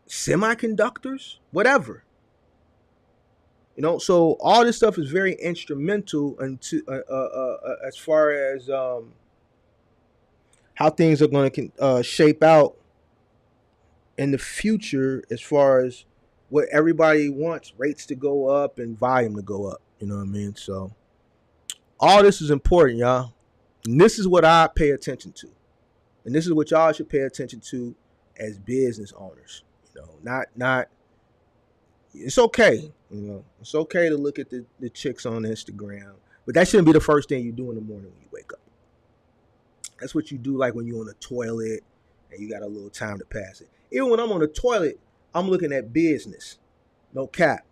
semiconductors, whatever. So all this stuff is very instrumental into as far as how things are going to shape out in the future, as far as what everybody wants rates to go up and volume to go up. You know what I mean? So all this is important, y'all. And this is what I pay attention to. And this is what y'all should pay attention to as business owners. Not it's okay. It's okay to look at the chicks on Instagram, but that shouldn't be the first thing you do in the morning when you wake up. That's what you do like when you're on the toilet and you got a little time to pass it. Even when I'm on the toilet, I'm looking at business. No cap.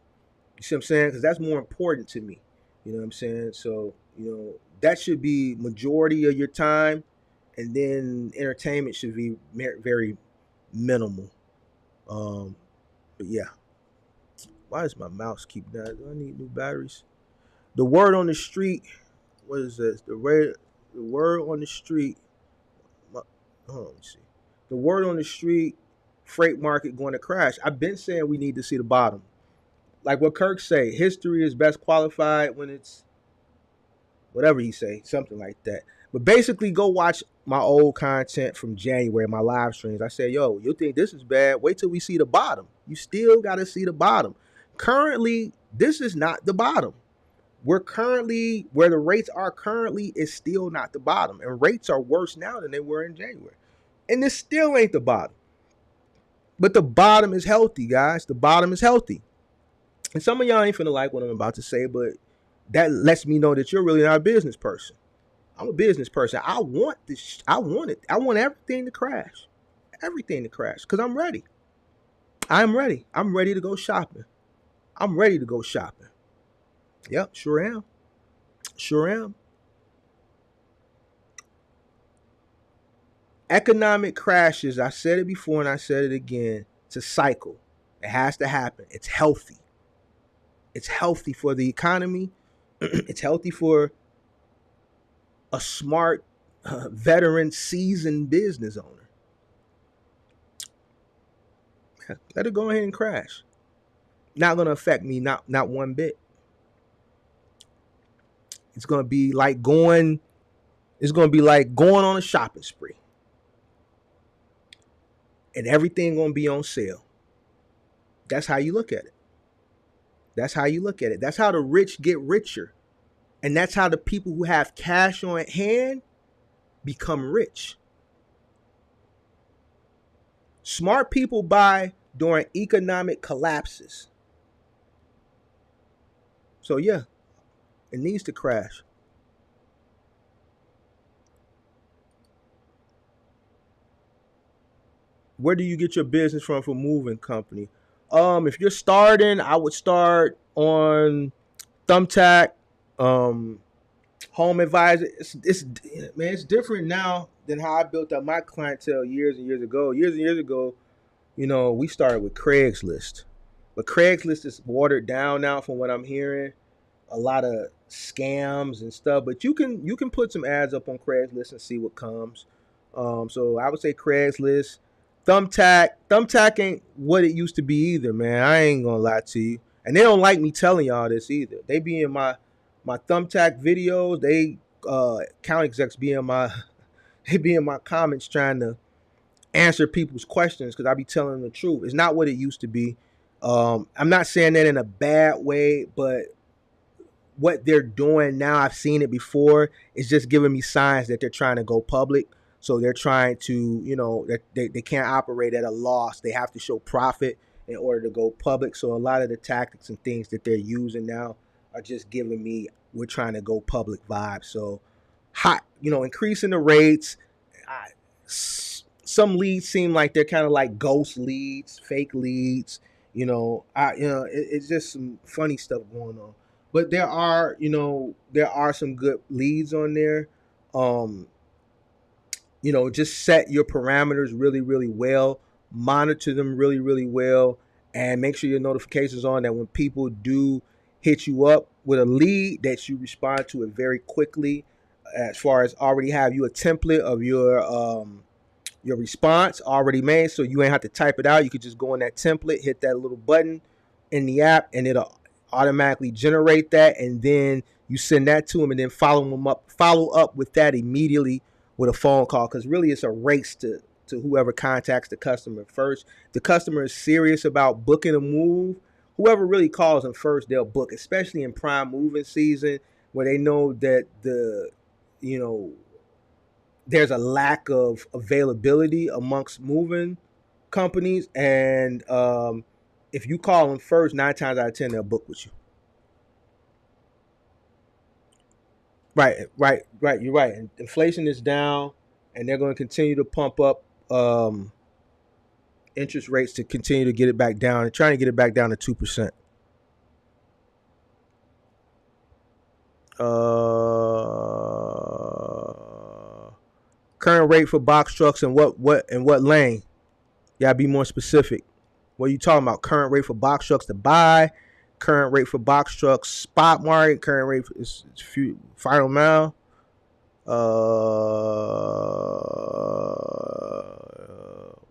You see what I'm saying? Because that's more important to me. You know what I'm saying? So, that should be majority of your time, and then entertainment should be very minimal. But yeah. Why does my mouse keep dying? Do I need new batteries? The word on the street. What is this? The word on the street. Hold on, let me see. The word on the street. Freight market going to crash. I've been saying we need to see the bottom. Like what Kirk say, history is best qualified when it's whatever he say, something like that. But basically, go watch my old content from January, my live streams. I said, yo, you think this is bad? Wait till we see the bottom. You still got to see the bottom. Currently, this is not the bottom. We're currently, where the rates are currently is still not the bottom. And rates are worse now than they were in January. And this still ain't the bottom. But the bottom is healthy, guys. The bottom is healthy. And some of y'all ain't finna like what I'm about to say, but that lets me know that you're really not a business person. I'm a business person. I want this. I want it. I want everything to crash. Everything to crash. Because I'm ready. I'm ready. I'm ready to go shopping. I'm ready to go shopping. Yep, sure am. Sure am. Economic crashes, I said it before and I said it again, It's a cycle. It has to happen. It's healthy. It's healthy for the economy. It's healthy for a smart, veteran, seasoned business owner. Let it go ahead and crash. Not going to affect me, not one bit. It's going to be like going. It's going to be like going on a shopping spree, and everything going to be on sale. That's how you look at it. That's how you look at it. That's how the rich get richer, and that's how the people who have cash on hand become rich. Smart people buy during economic collapses. So yeah, it needs to crash. Where do you get your business from for moving company? If you're starting, I would start on Thumbtack, um, Home Advisor. It's man, it's different now than how I built up my clientele years and years ago. Years and years ago, we started with Craigslist, but Craigslist is watered down now from what I'm hearing. A lot of scams and stuff, but you can put some ads up on Craigslist and see what comes. So I would say Craigslist. Thumbtack ain't what it used to be either, man. I ain't gonna lie to you. And they don't like me telling y'all this either. They be in my Thumbtack videos. They account execs be in my they be in my comments trying to answer people's questions because I be telling them the truth. It's not what it used to be. I'm not saying that in a bad way, but what they're doing now, I've seen it before. It's just giving me signs that they're trying to go public. So they're trying to, that they can't operate at a loss. They have to show profit in order to go public. So a lot of the tactics and things that they're using now are just giving me, we're trying to go public vibes. So hot, increasing the rates. I, some leads seem like they're kind of like ghost leads, fake leads. It's just some funny stuff going on. But there are some good leads on there. Um, just set your parameters really, really well, monitor them really, really well, and make sure your notifications on that when people do hit you up with a lead that you respond to it very quickly. As far as already have you a template of your response already made, so you ain't have to type it out. You could just go on that template, hit that little button in the app, and it'll automatically generate that, and then you send that to them, and then follow up with that immediately with a phone call, because really it's a race to whoever contacts the customer first. The customer is serious about booking a move. Whoever really calls them first, they'll book, especially in prime moving season where they know that you know there's a lack of availability amongst moving companies, and if you call them first, 9 times out of 10 they'll book with you. Right. You're right. Inflation is down, and they're going to continue to pump up interest rates to continue to get it back down, and trying to get it back down to 2%. Current rate for box trucks and what lane? You gotta be more specific. What are you talking about? Current rate for box trucks to buy, current rate for box trucks spot market, current rate for final mile.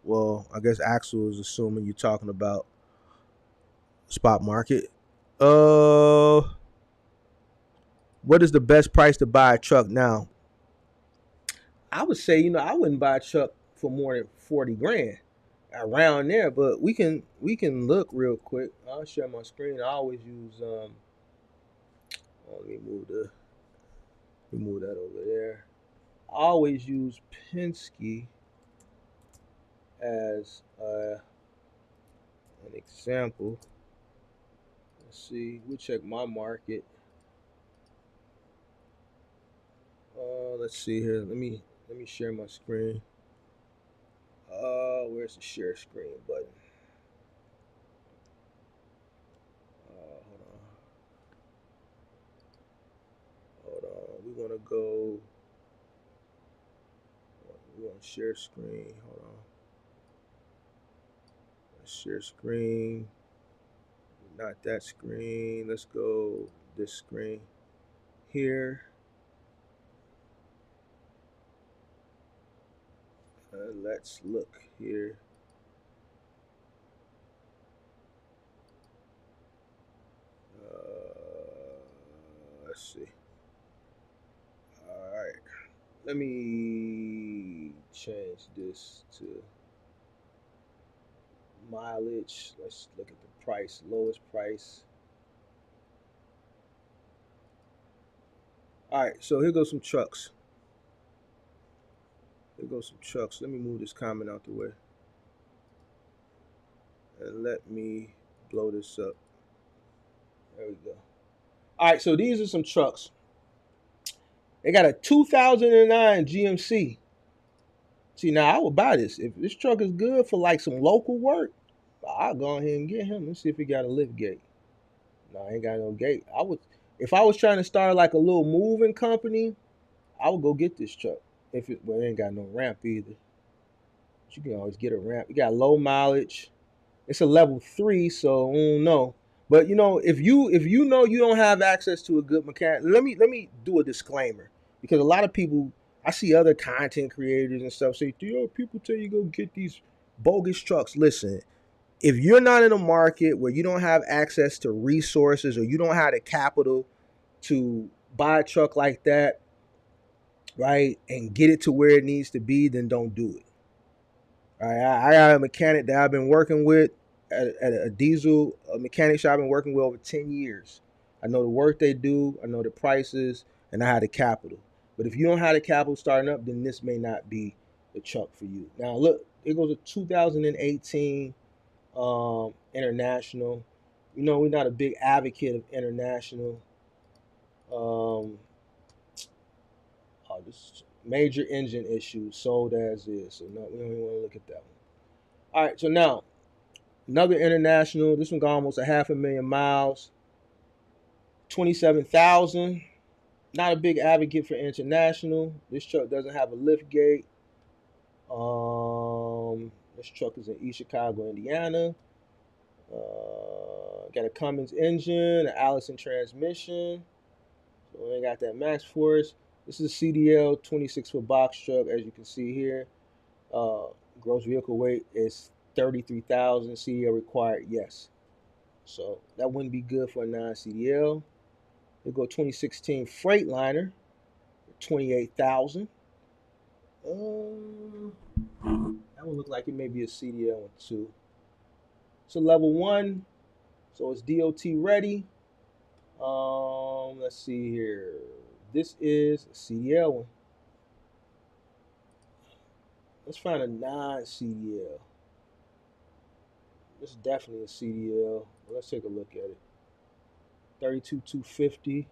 Well, I guess Axel is assuming you're talking about spot market. What is the best price to buy a truck now? I would say, I wouldn't buy a truck for more than 40 grand around there, but we can look real quick. I'll share my screen. I always use let me move that over there. I always use Penske as an example. Let's see. We check my market. Let's see here. Let me share my screen. Where's the share screen button? Hold on. We're gonna go. We want to share screen. Hold on. Share screen. Not that screen. Let's go this screen here. Let's look here. Let's see. All right. Let me change this to mileage. Let's look at the price, lowest price. All right, so here goes some trucks. Here goes some trucks. Let me move this comment out the way. And let me blow this up. There we go. All right, so these are some trucks. They got a 2009 GMC. See, now I would buy this. If this truck is good for like some local work, I'll go ahead and get him. Let's see if he got a lift gate. No, I ain't got no gate. If I was trying to start like a little moving company, I would go get this truck. Well, it ain't got no ramp either. But you can always get a ramp. You got low mileage. It's a level 3, so I don't know. But if you know you don't have access to a good mechanic, let me do a disclaimer, because a lot of people, I see other content creators and stuff say, people tell you go get these bogus trucks. Listen, if you're not in a market where you don't have access to resources or you don't have the capital to buy a truck like that, right, and get it to where it needs to be, then don't do it. All right, I got a mechanic that I've been working with at a diesel mechanic shop I've been working with over 10 years. I know the work they do, I know the prices, and I have the capital. But if you don't have the capital starting up, then this may not be the truck for you. Now, look, it goes to 2018 International. We're not a big advocate of International. This major engine issue, sold as is. So, no, we don't even want to look at that one. All right, so now, another International. This one got almost 500,000 miles. 27,000. Not a big advocate for International. This truck doesn't have a lift gate. This truck is in East Chicago, Indiana. Got a Cummins engine, an Allison transmission. So we ain't got that max force. This is a CDL 26-foot box truck, as you can see here. Gross vehicle weight is 33,000. CDL required, yes. So that wouldn't be good for a non-CDL. We'll go 2016 Freightliner, 28,000. That one look like it may be a CDL one too. So level 1, so it's DOT ready. Let's see here. This is a CDL one. Let's find a non-CDL. This is definitely a CDL. Let's take a look at it. 32,250.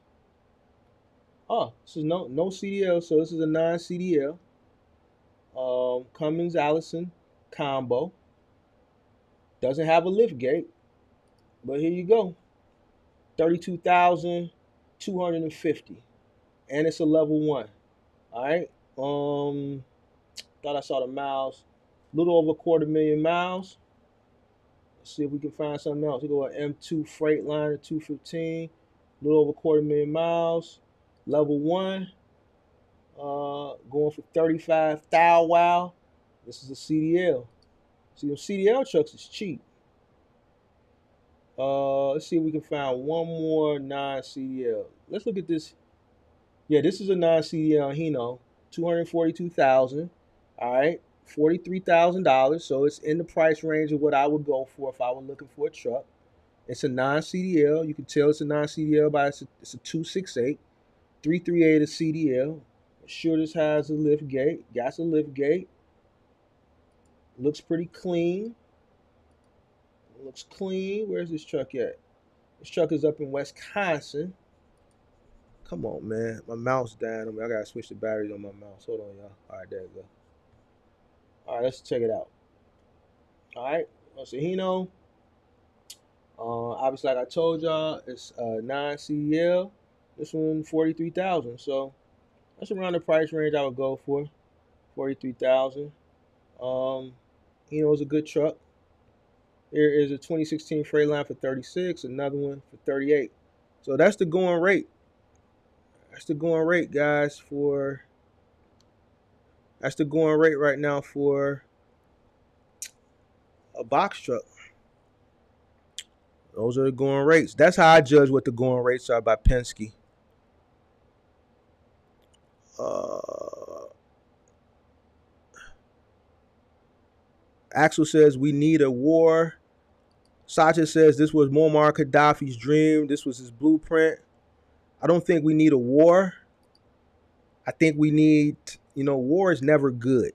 Oh, this is no CDL, so this is a non-CDL. Cummins Allison combo. Doesn't have a lift gate, but here you go. 32,250, and it's a level 1. All right. Thought I saw the miles. A little over 250,000 miles. Let's see if we can find something else. We go with M2 Freightliner 215. A little over 250,000 miles. Level 1. Going for 35,000. Wow. This is a CDL. See, them CDL trucks is cheap. Let's see if we can find one more non-CDL. Let's look at this. Yeah, this is a non-CDL Hino. 242,000. All right, $43,000. So it's in the price range of what I would go for if I were looking for a truck. It's a non-CDL. You can tell it's a non-CDL by it's a 268. 338 a CDL. Sure, this has a lift gate. Got a lift gate. Looks pretty clean. Looks clean. Where's this truck at? This truck is up in Wisconsin. Come on, man. My mouse down on me. I gotta switch the batteries on my mouse. Hold on, y'all. All right, there we go. All right, let's check it out. All right, so Hino. Obviously, like I told y'all, it's 9 CDL. This one 43,000. So that's around the price range I would go for. 43,000. Hino's a good truck. Here is a 2016 Freightliner for 36, another one for 38. So that's the going rate. That's the going rate, guys. That's the going rate right now for a box truck. Those are the going rates. That's how I judge what the going rates are by Penske. Uh, Axel says we need a war. Sacha says this was Muammar Gaddafi's dream. This was his blueprint. I don't think we need a war. I think we need, war is never good.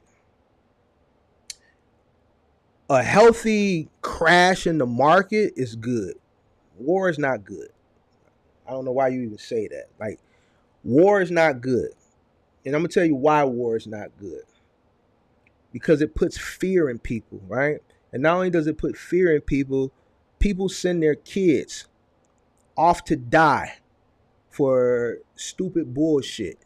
A healthy crash in the market is good. War is not good. I don't know why you even say that. Like, war is not good. And I'm going to tell you why war is not good. Because it puts fear in people, right? And not only does it put fear in people, people send their kids off to die for stupid bullshit.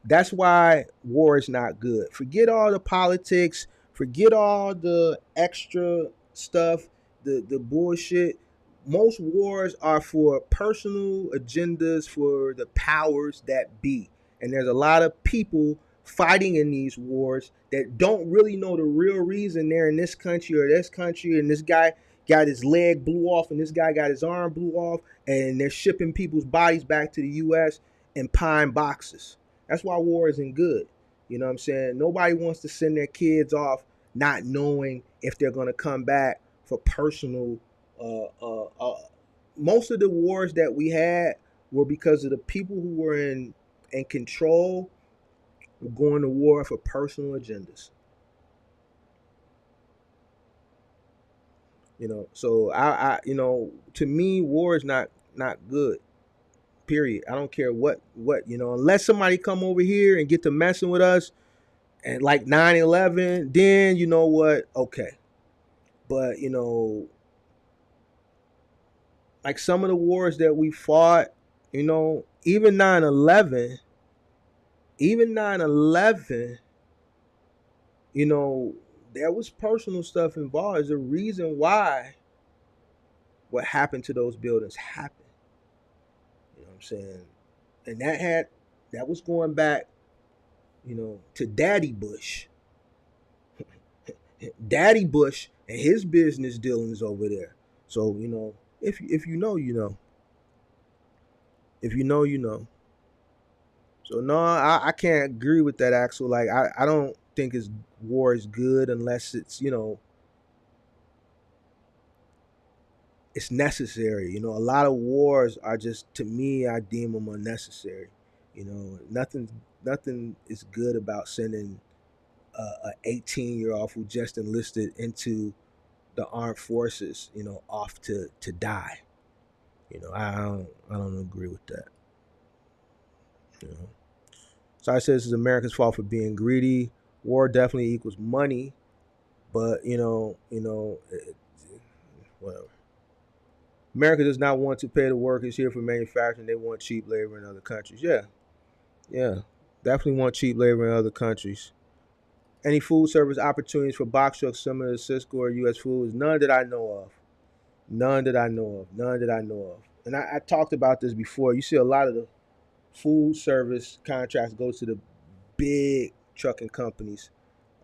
That's why war is not good. Forget all the politics, forget all the extra stuff, the bullshit. Most wars are for personal agendas for the powers that be. And there's a lot of people fighting in these wars that don't really know the real reason they're in this country or this country, and this guy got his leg blew off and this guy got his arm blew off, and they're shipping people's bodies back to the US in pine boxes. That's why war isn't good. You know what I'm saying? Nobody wants to send their kids off not knowing if they're going to come back for personal. Uh, uh, uh, Most of the wars that we had were because of the people who were in control were going to war for personal agendas. So to me, war is not good. Period. I don't care what unless somebody come over here and get to messing with us and like 9/11, then you know what? Okay. But like some of the wars that we fought, even 9/11, even 9/11, there was personal stuff involved. There's a reason why what happened to those buildings happened. You know what I'm saying? And that was going back, to Daddy Bush. Daddy Bush and his business dealings over there. So, if you know, you know. If you know, you know. So no, I can't agree with that, Axel. Like I don't think war is good unless it's necessary. A lot of wars are just, to me, I deem them unnecessary. Nothing is good about sending a 18-year-old who just enlisted into the armed forces, off to die. I don't agree with that. You know. So I said this is America's fault for being greedy. War definitely equals money, but whatever. America does not want to pay the workers here for manufacturing. They want cheap labor in other countries. Yeah, definitely want cheap labor in other countries. Any food service opportunities for box trucks similar to Cisco or U.S. Foods? None that I know of. None that I know of. None that I know of. And I talked about this before. You see a lot of the food service contracts go to the big trucking companies,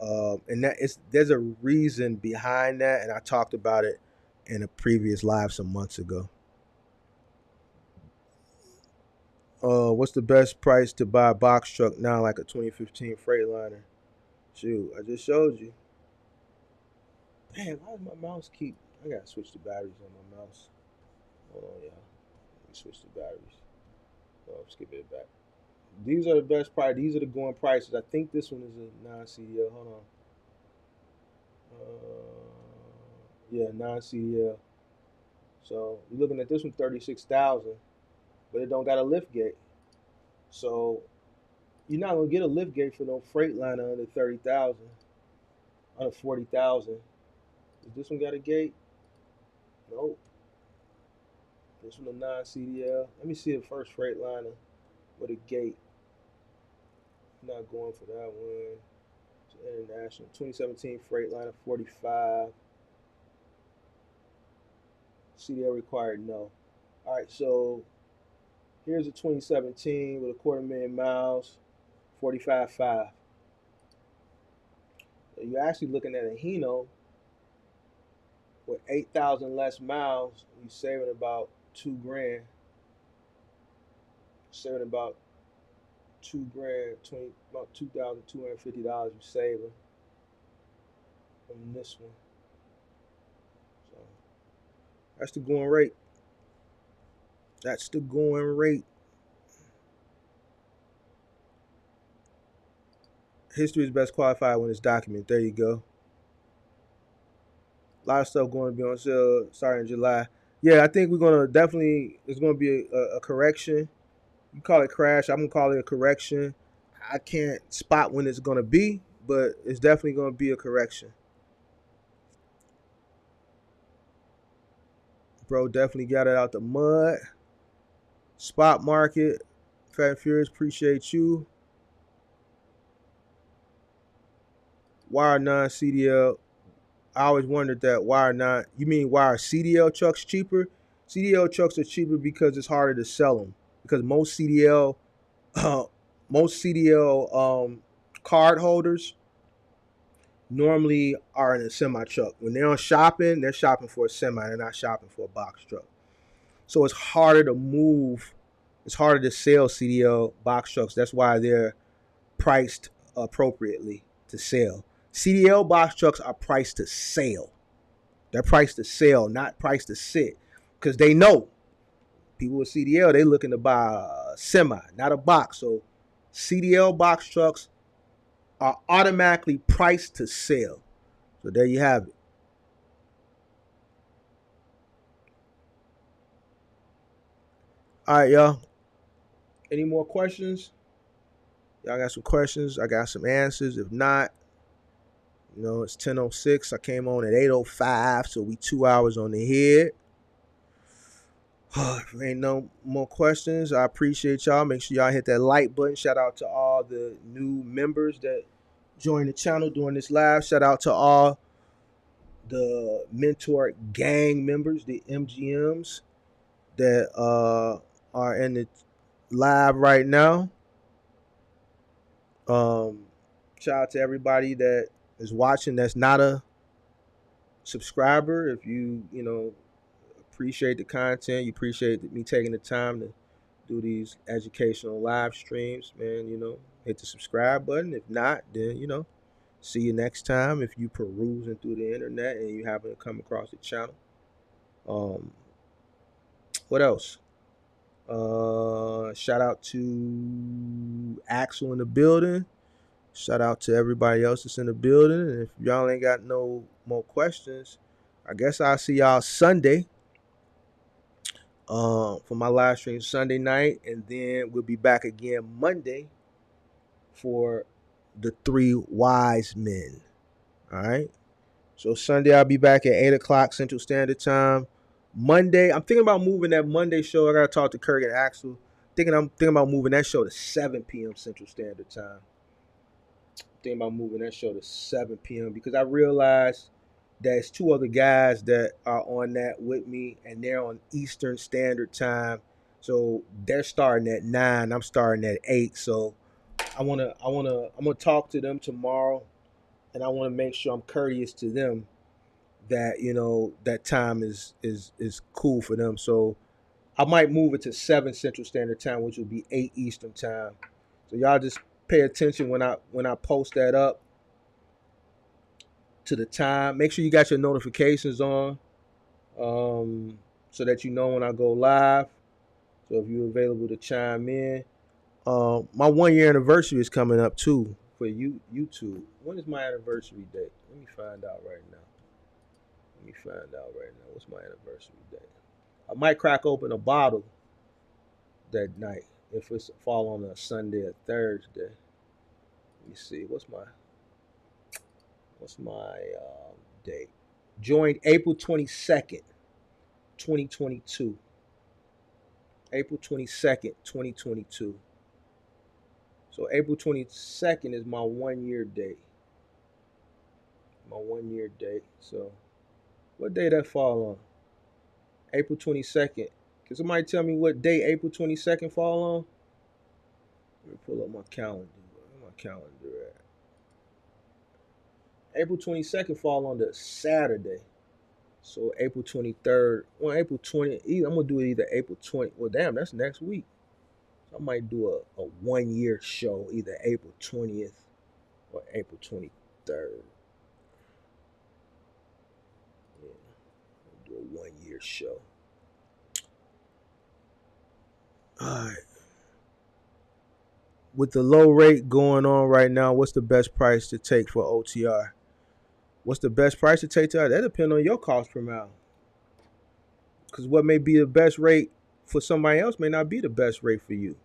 and there's a reason behind that, and I talked about it in a previous live some months ago. What's the best price to buy a box truck now, like a 2015 Freightliner? Shoot, I just showed you. Damn, why does my mouse keep? I gotta switch the batteries on my mouse. Hold on, y'all. Let me switch the batteries. Oh, skip it back. These are the best price. These are the going prices. I think this one is a non-CDL. Hold on. Yeah, non-CDL. So you're looking at this one 36,000, but it don't got a lift gate. So you're not gonna get a lift gate for no Freightliner under 30,000, under 40,000. Does this one got a gate? Nope. This one a non-CDL. Let me see the first Freightliner with a gate. Not going for that one. It's international. 2017 Freightliner 45. CDL required, no. All right, so here's a 2017 with a 250,000 miles, 45.5. So you're actually looking at a Hino with 8,000 less miles. You're saving about 2 grand. Saving about 2 grand, about $2,250 you're saving on this one. So that's the going rate. That's the going rate. History is best qualified when it's documented. There you go. A lot of stuff going to be on sale starting in July. Yeah, I think we're gonna definitely. There's gonna be a correction. You call it crash. I'm gonna call it a correction. I can't spot when it's gonna be, but it's definitely gonna be a correction. Bro, definitely got it out the mud. Spot market. Fat and Furious, appreciate you. Wire 9 CDL. I always wondered that. Wire 9. You mean why are CDL trucks cheaper? CDL trucks are cheaper because it's harder to sell them. Because uh, most CDL card holders normally are in a semi truck. When they're on shopping, they're shopping for a semi. They're not shopping for a box truck. So it's harder to move. It's harder to sell CDL box trucks. That's why they're priced appropriately to sell. CDL box trucks are priced to sell. They're priced to sell, not priced to sit. Because they know people with CDL, they looking to buy a semi, not a box. So CDL box trucks are automatically priced to sell. So there you have it. All right, y'all. Any more questions? Y'all got some questions? I got some answers. If not, it's 10:06. I came on at 8:05, so we 2 hours on the head. If ain't no more questions, I appreciate y'all. Make sure y'all hit that like button. Shout out to all the new members that joined the channel during this live. Shout out to all the mentor gang members, the MGMs that are in the live right now. Shout out to everybody that is watching that's not a subscriber. If you appreciate the content, you appreciate me taking the time to do these educational live streams, man, hit the subscribe button. If not, then see you next time. If you perusing through the internet and you happen to come across the channel. What else? Shout out to Axel in the building. Shout out to everybody else that's in the building. And if y'all ain't got no more questions, I guess I'll see y'all Sunday for my live stream Sunday night. And then we'll be back again Monday for the 3 wise men. All right. So Sunday I'll be back at 8 o'clock Central Standard Time. Monday, I'm thinking about moving that Monday show. I gotta talk to Kirk and Axel. I'm thinking about moving that show to 7 p.m. Central Standard Time. Thinking about moving that show to 7 p.m. because I realized there's 2 other guys that are on that with me, and they're on Eastern Standard Time. So they're starting at 9. I'm starting at 8. So I'm gonna talk to them tomorrow, and I want to make sure I'm courteous to them that that time is cool for them. So I might move it to 7 Central Standard Time, which will be 8 Eastern Time. So y'all just pay attention when I post that up to the time. Make sure you got your notifications on, so that you know when I go live. So if you're available to chime in, my 1 year anniversary is coming up too for YouTube. When is my anniversary date? Let me find out right now. What's my anniversary date? I might crack open a bottle that night if it's fall on a Sunday or Thursday. Let me see. What's my date? Joined April 22nd, 2022. April 22nd, 2022. So April 22nd is my 1 year date. So what day that fall on? April 22nd. Can somebody tell me what day April 22nd fall on? Let me pull up my calendar. Where my calendar at? April 22nd fall on the Saturday. So April 23rd. Well, April 20th. I'm going to do it either April 20th. Well, damn, that's next week. So I might do a 1 year show, either April 20th or April 23rd. Yeah, I'll do a 1 year show. All right. With the low rate going on right now, what's the best price to take for OTR? What's the best price to take to? That depends on your cost per mile. Because what may be the best rate for somebody else may not be the best rate for you.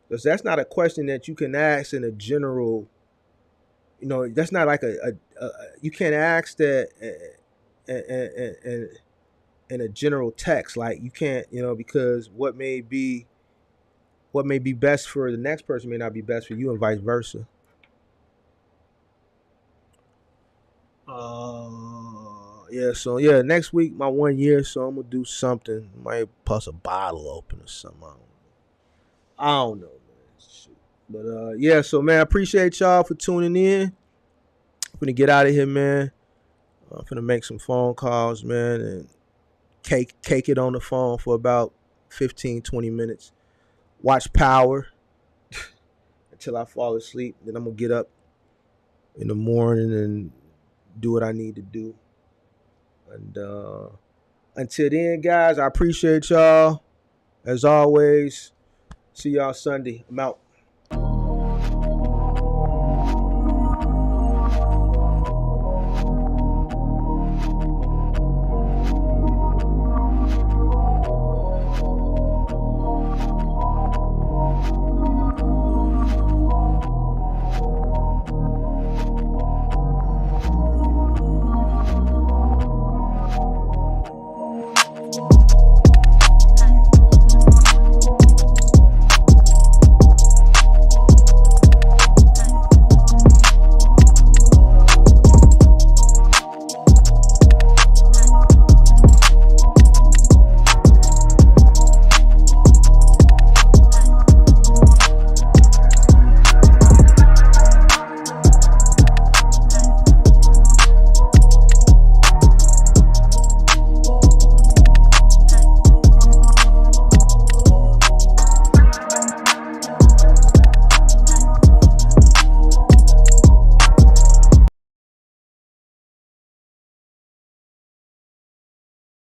Because that's not a question that you can ask in a general. That's not like you can't ask that in a general text. Like you can't, because what may be best for the next person may not be best for you, and vice versa. Yeah. So yeah, next week my 1 year, so I'm gonna do something. Might bust a bottle open or something. I don't know, man. Shoot. But yeah. So man, I appreciate y'all for tuning in. I'm gonna get out of here, man. I'm gonna make some phone calls, man, and cake it on the phone for about 15, 20 minutes. Watch Power until I fall asleep. Then I'm gonna get up in the morning and do what I need to do. And until then, guys, I appreciate y'all. As always, see y'all Sunday. I'm out.